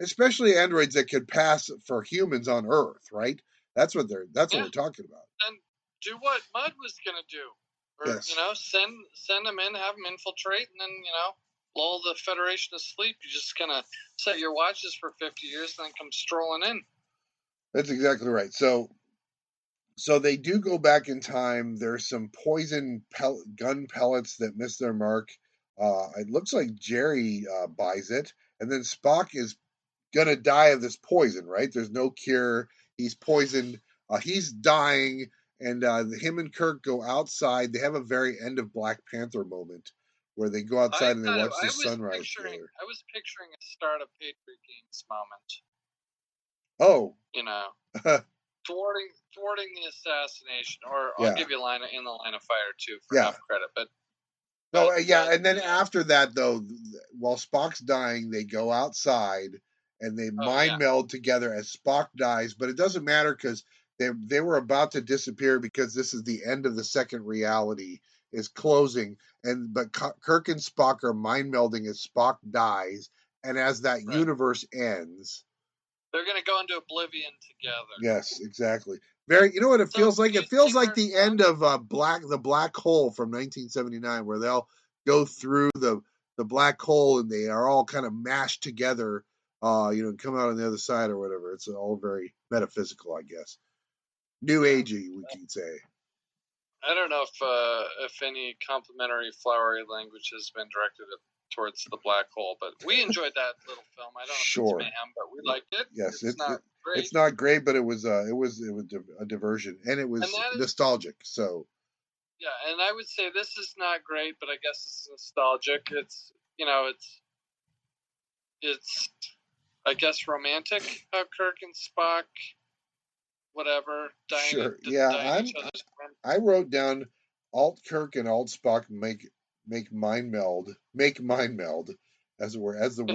especially androids that could pass for humans on Earth, right? That's what we're talking about. And do what Mudd was gonna do, or send them in, have them infiltrate, and then lull the Federation to sleep. You just kind of set your watches for 50 years, and then come strolling in. That's exactly right. So they do go back in time. There's some poison gun pellets that miss their mark. It looks like Jerry buys it, and then Spock is gonna die of this poison, right? There's no cure. He's poisoned. He's dying, and him and Kirk go outside. They have a very end of Black Panther moment where they go outside and they watch the sunrise together. I was picturing a start of Patriot Games moment. Oh. Thwarting the assassination, or I'll give you a line in the line of fire too for half credit, but. And then after that, though, while Spock's dying, they go outside and they mind meld together as Spock dies. But it doesn't matter because they were about to disappear because this is the end of the second reality is closing. But Kirk and Spock are mind melding as Spock dies, and as that universe ends, they're going to go into oblivion together. Yes, exactly. Very. You know what it feels like? It feels like the end of the black hole from 1979, where they'll go through the black hole and they are all kind of mashed together, and come out on the other side or whatever. It's all very metaphysical, I guess. New agey, we can say. I don't know if any complimentary flowery language has been directed towards the black hole, but we enjoyed that little film. I don't know if it's mayhem, but we liked it. Yes, it's not great. It's not great, but it was a diversion, and it was nostalgic. So yeah, and I would say this is not great, but I guess it's nostalgic. It's it's I guess romantic how Kirk and Spock, whatever, dying each other's friends. I wrote down Alt Kirk and Alt Spock make mind meld as it were, as the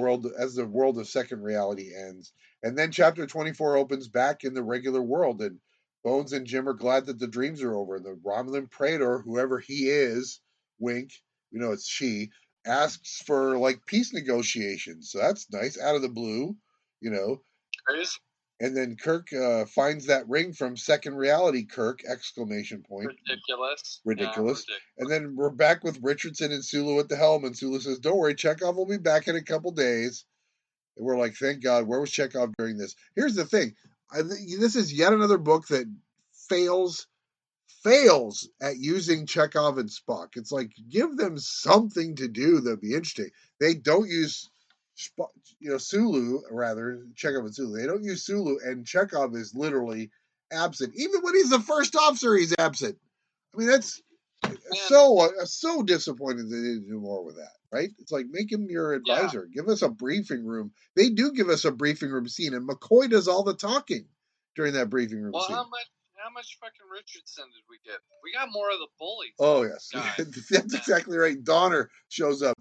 world of second reality ends, and then chapter 24 opens back in the regular world, and Bones and Jim are glad that the dreams are over. The Romulan Praetor, whoever he is, wink, it's she, asks for like peace negotiations. So that's nice, out of the blue, Nice. And then Kirk finds that ring from Second Reality. Kirk! ! Ridiculous. Ridiculous. Yeah, and then we're back with Richardson and Sulu at the helm, and Sulu says, "Don't worry, Chekhov will be back in a couple days." And we're like, "Thank God." Where was Chekhov during this? Here's the thing: this is yet another book that fails at using Chekhov and Spock. It's like, give them something to do that'd be interesting. They don't use Sulu, rather, Chekhov and Sulu. They don't use Sulu, and Chekhov is literally absent. Even when he's the first officer, he's absent. I mean, that's so disappointed they didn't do more with that, right? It's like, make him your advisor. Yeah. Give us a briefing room. They do give us a briefing room scene, and McCoy does all the talking during that briefing room scene. How much fucking Richardson did we get? We got more of the bully. Oh, yes. That's exactly right. Donner shows up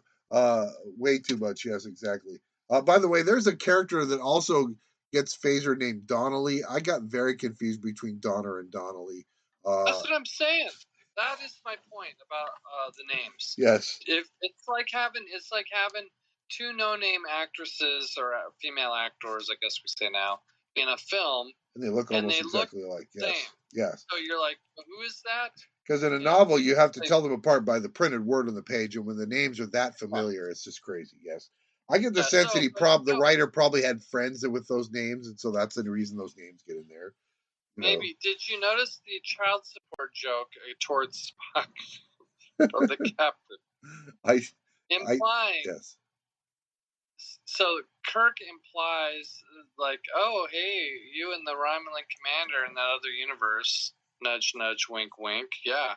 way too much. Yes, exactly. By the way, there's a character that also gets phaser named Donnelly. I got very confused between Donner and Donnelly. That's what I'm saying. That is my point about the names. Yes. If it's like having two no-name actresses or female actors, I guess we say now, in a film. And they look almost exactly alike. Yes. Same. Yes. So you're like, well, who is that? Because in a novel, you have to tell them apart by the printed word on the page, and when the names are that familiar, it's just crazy. Yes. I get the sense that the writer probably had friends with those names, and so that's the reason those names get in there. Maybe. Did you notice the child support joke towards Spock of the captain? Implying. Yes. So Kirk implies, like, oh, hey, you and the Romulan commander in that other universe, nudge, nudge, wink, wink, yeah.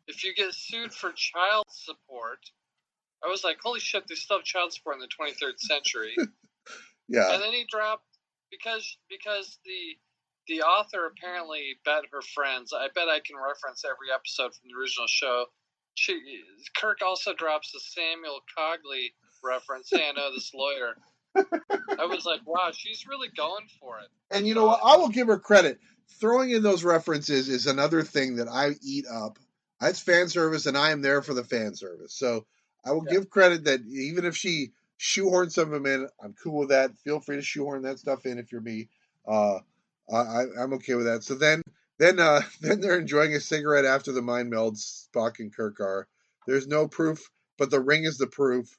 If you get sued for child support, I was like, holy shit, they still have child support in the 23rd century. Yeah. And then he dropped, because the author apparently bet her friends, I bet I can reference every episode from the original show, Kirk also drops the Samuel Cogley reference. Hey, I know this lawyer. I was like, wow, she's really going for it. And you know what? I will give her credit. Throwing in those references is another thing that I eat up. That's fan service, and I am there for the fan service. So I will give credit that even if she shoehorns some of them in, I'm cool with that. Feel free to shoehorn that stuff in if you're me. I'm okay with that. So then they're enjoying a cigarette after the mind melds. Spock and Kirk are. There's no proof, but the ring is the proof.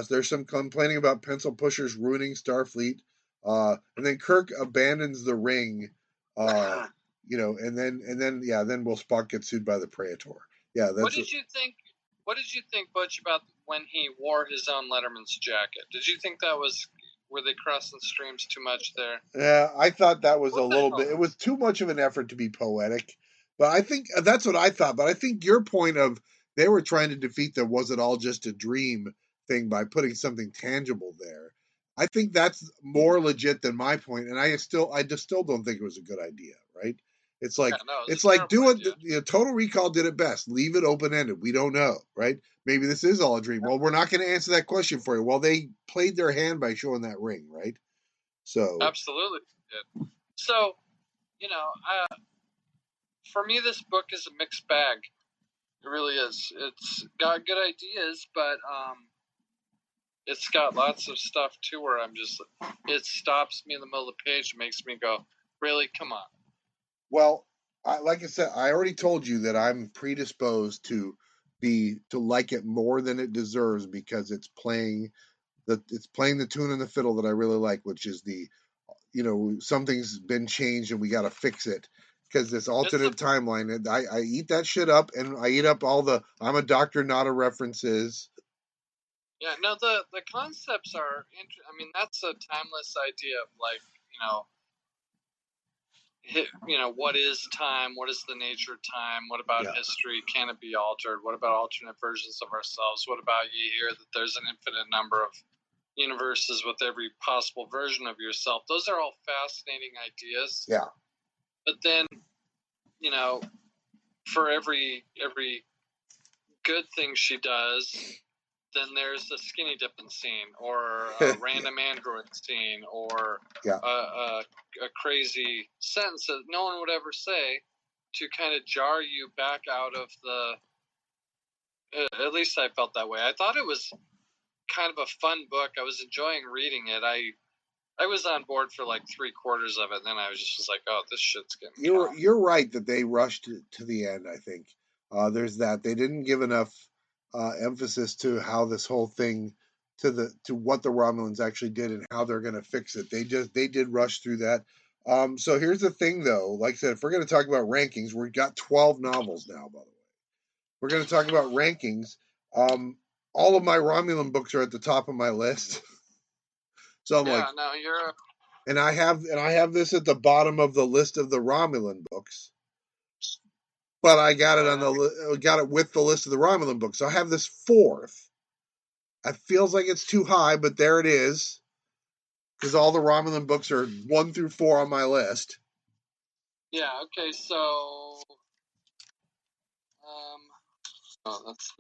There's some complaining about pencil pushers ruining Starfleet. And then Kirk abandons the ring. And then will Spock get sued by the Praetor? Yeah. What did you think? What did you think, Butch, about when he wore his own Letterman's jacket? Did you think were they crossing streams too much there? Yeah, I thought that was a little bit. It was too much of an effort to be poetic, but I think that's what I thought. But I think your point of they were trying to defeat the was it all just a dream thing by putting something tangible there. I think that's more legit than my point, and I just still don't think it was a good idea. Right? It's like do it. Total Recall did it best. Leave it open ended. We don't know, right? Maybe this is all a dream. Well, we're not going to answer that question for you. Well, they played their hand by showing that ring, right? So absolutely. So, for me, this book is a mixed bag. It really is. It's got good ideas, but it's got lots of stuff too where it stops me in the middle of the page and makes me go, really? Come on. Well, like I said, I already told you that I'm predisposed to like it more than it deserves because it's playing the tune and the fiddle that I really like, which is something's been changed and we got to fix it because this alternate timeline. And I eat that shit up, and I eat up all the I'm a doctor, not a references. Yeah, no, the concepts are I mean, that's a timeless idea of like, what is time? What is the nature of time? What about history? Can it be altered? What about alternate versions of ourselves? What about you hear that there's an infinite number of universes with every possible version of yourself? Those are all fascinating ideas. Yeah. But then, for every good thing she does, then there's a skinny dipping scene, or a random android scene, or a crazy sentence that no one would ever say to kind of jar you back out of at least I felt that way. I thought it was kind of a fun book. I was enjoying reading it. I was on board for like 3/4 of it, and then I was just like, oh, this shit's getting You're right that they rushed to the end, I think. There's that. They didn't give enough emphasis to how this whole thing to what the Romulans actually did and how they're going to fix it. They did rush through that. So here's the thing, though. Like I said, if we're going to talk about rankings, we've got 12 novels now. By the way, we're going to talk about rankings. All of my Romulan books are at the top of my list. So I'm like, no, you're. And I have this at the bottom of the list of the Romulan books. But I got it with the list of the Romulan books. So I have this 4th. It feels like it's too high, but there it is. Because all the Romulan books are 1 through 4 on my list. Yeah, okay, so that's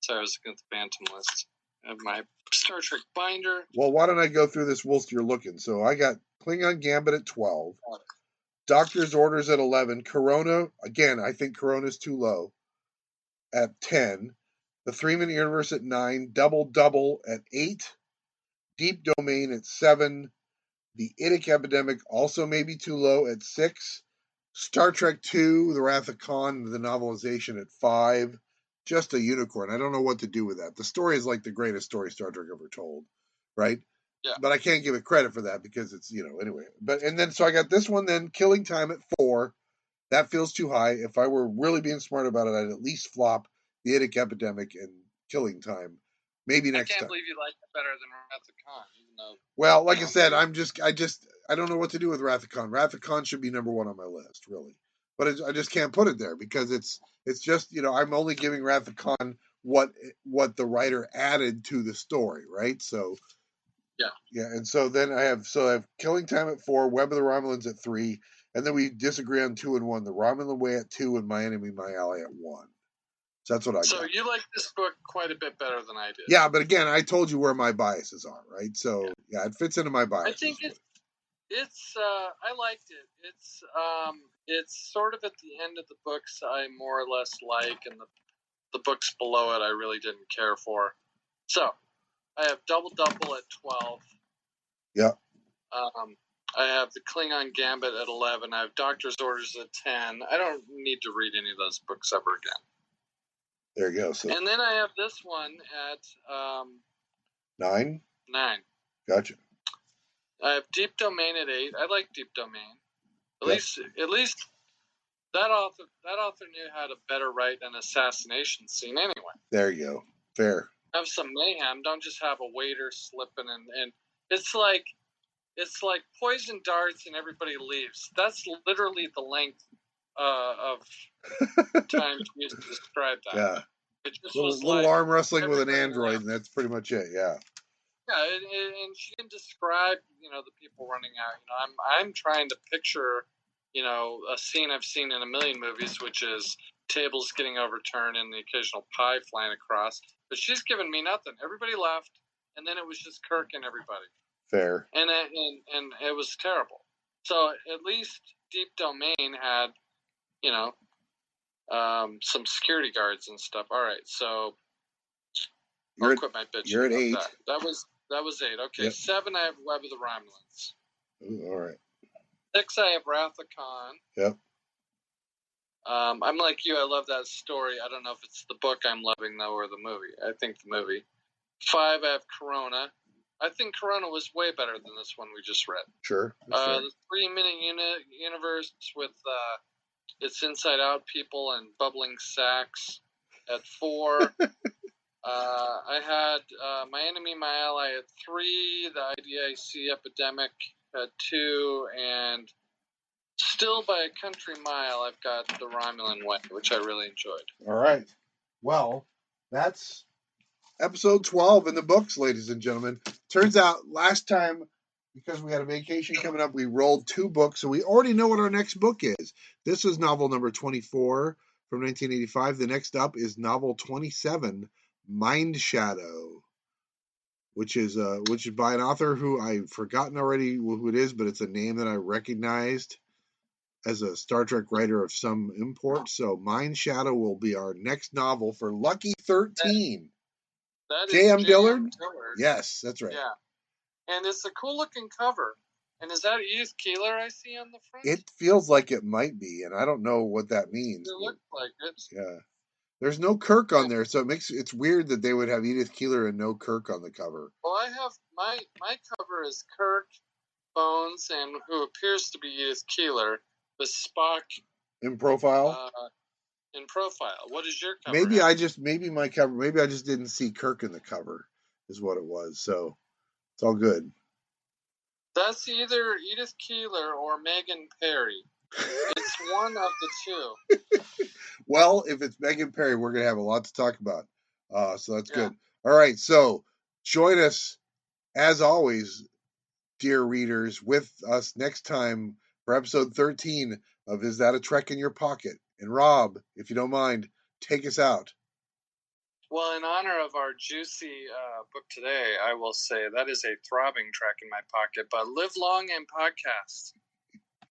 sorry, I was looking at the Bantam list. I have my Star Trek binder. Well, why don't I go through this whilst you're looking? So I got Klingon Gambit at 12. Doctor's Orders at 11. Corona, again, I think Corona's too low, at 10. The 3-Minute Universe at 9. Double at 8. Deep Domain at 7. The Idic Epidemic also may be too low at 6. Star Trek II, The Wrath of Khan, the novelization at 5. Just a unicorn. I don't know what to do with that. The story is like the greatest story Star Trek ever told, right? Yeah. But I can't give it credit for that because it's, anyway. So I got this one then, Killing Time at 4. That feels too high. If I were really being smart about it, I'd at least flop The Idic Epidemic and Killing Time. Maybe next time. I can't believe you like it better than Wrath of Khan, even though. Well, like I said, I don't know what to do with Wrath of Khan. Wrath of Khan should be number 1 on my list, really. But I just can't put it there because it's just, I'm only giving Wrath of Khan what the writer added to the story, right? So yeah, and so then I have Killing Time at 4, Web of the Romulans at 3, and then we disagree on 2 and 1. The Romulan Way at 2, and My Enemy, My Ally at 1. So that's what I got. So you like this book quite a bit better than I did. Yeah, but again, I told you where my biases are, right? So yeah, it fits into my biases. I think it's I liked it. It's sort of at the end of the books I more or less like, and the books below it I really didn't care for. So I have Double at 12. Yeah. I have the Klingon Gambit at 11. I have Doctor's Orders at 10. I don't need to read any of those books ever again. There you go. So. And then I have this one at 9. 9. Gotcha. I have Deep Domain at 8. I like Deep Domain. At least that author knew how to better write an assassination scene anyway. There you go. Fair. Have some mayhem. Don't just have a waiter slipping and it's like poison darts and everybody leaves. That's literally the length of time used to describe that. Yeah. It just was little arm wrestling with an android, and that's pretty much it. Yeah. Yeah, and she didn't describe, the people running out. I'm trying to picture, a scene I've seen in a million movies, which is tables getting overturned and the occasional pie flying across. But she's given me nothing. Everybody left, and then it was just Kirk and everybody. Fair. And it was terrible. So at least Deep Domain had, some security guards and stuff. All right, so I'll quit my bitching. You're at 8. That was 8. Okay, yep. 7, I have Web of the Romulans. Ooh, all right. 6, I have Wrath of Khan. Yep. I'm like you. I love that story. I don't know if it's the book I'm loving, though, or the movie. I think the movie. 5, I have Corona. I think Corona was way better than this one we just read. Sure. The 3-minute universe with its inside-out people and bubbling sacks at 4. I had My Enemy, My Ally at 3. The IDIC Epidemic at 2. And still by a country mile, I've got The Romulan Way, which I really enjoyed. All right. Well, that's episode 12 in the books, ladies and gentlemen. Turns out last time, because we had a vacation coming up, we rolled 2 books, so we already know what our next book is. This is novel number 24 from 1985. The next up is novel 27, Mind Shadow, which is by an author who I've forgotten already who it is, but it's a name that I recognized as a Star Trek writer of some import. So Mind Shadow will be our next novel for Lucky 13. That is J.M. Dillard? Yes, that's right. Yeah. And it's a cool looking cover. And is that Edith Keeler I see on the front? It feels like it might be, and I don't know what that means. It looks like it. Yeah. There's no Kirk on there, so it's weird that they would have Edith Keeler and no Kirk on the cover. Well, I have my cover is Kirk, Bones, and who appears to be Edith Keeler, the Spock in profile. In profile. What is your cover? Maybe my cover. Maybe I just didn't see Kirk in the cover, is what it was. So it's all good. That's either Edith Keeler or Megan Perry. It's one of the 2. Well, if it's Megan Perry, we're going to have a lot to talk about. So that's good. All right. So join us, as always, dear readers, with us next time for episode 13 of Is That a Trek in Your Pocket? And Rob, if you don't mind, take us out. Well, in honor of our juicy book today, I will say that is a throbbing track in my pocket, but live long and podcast.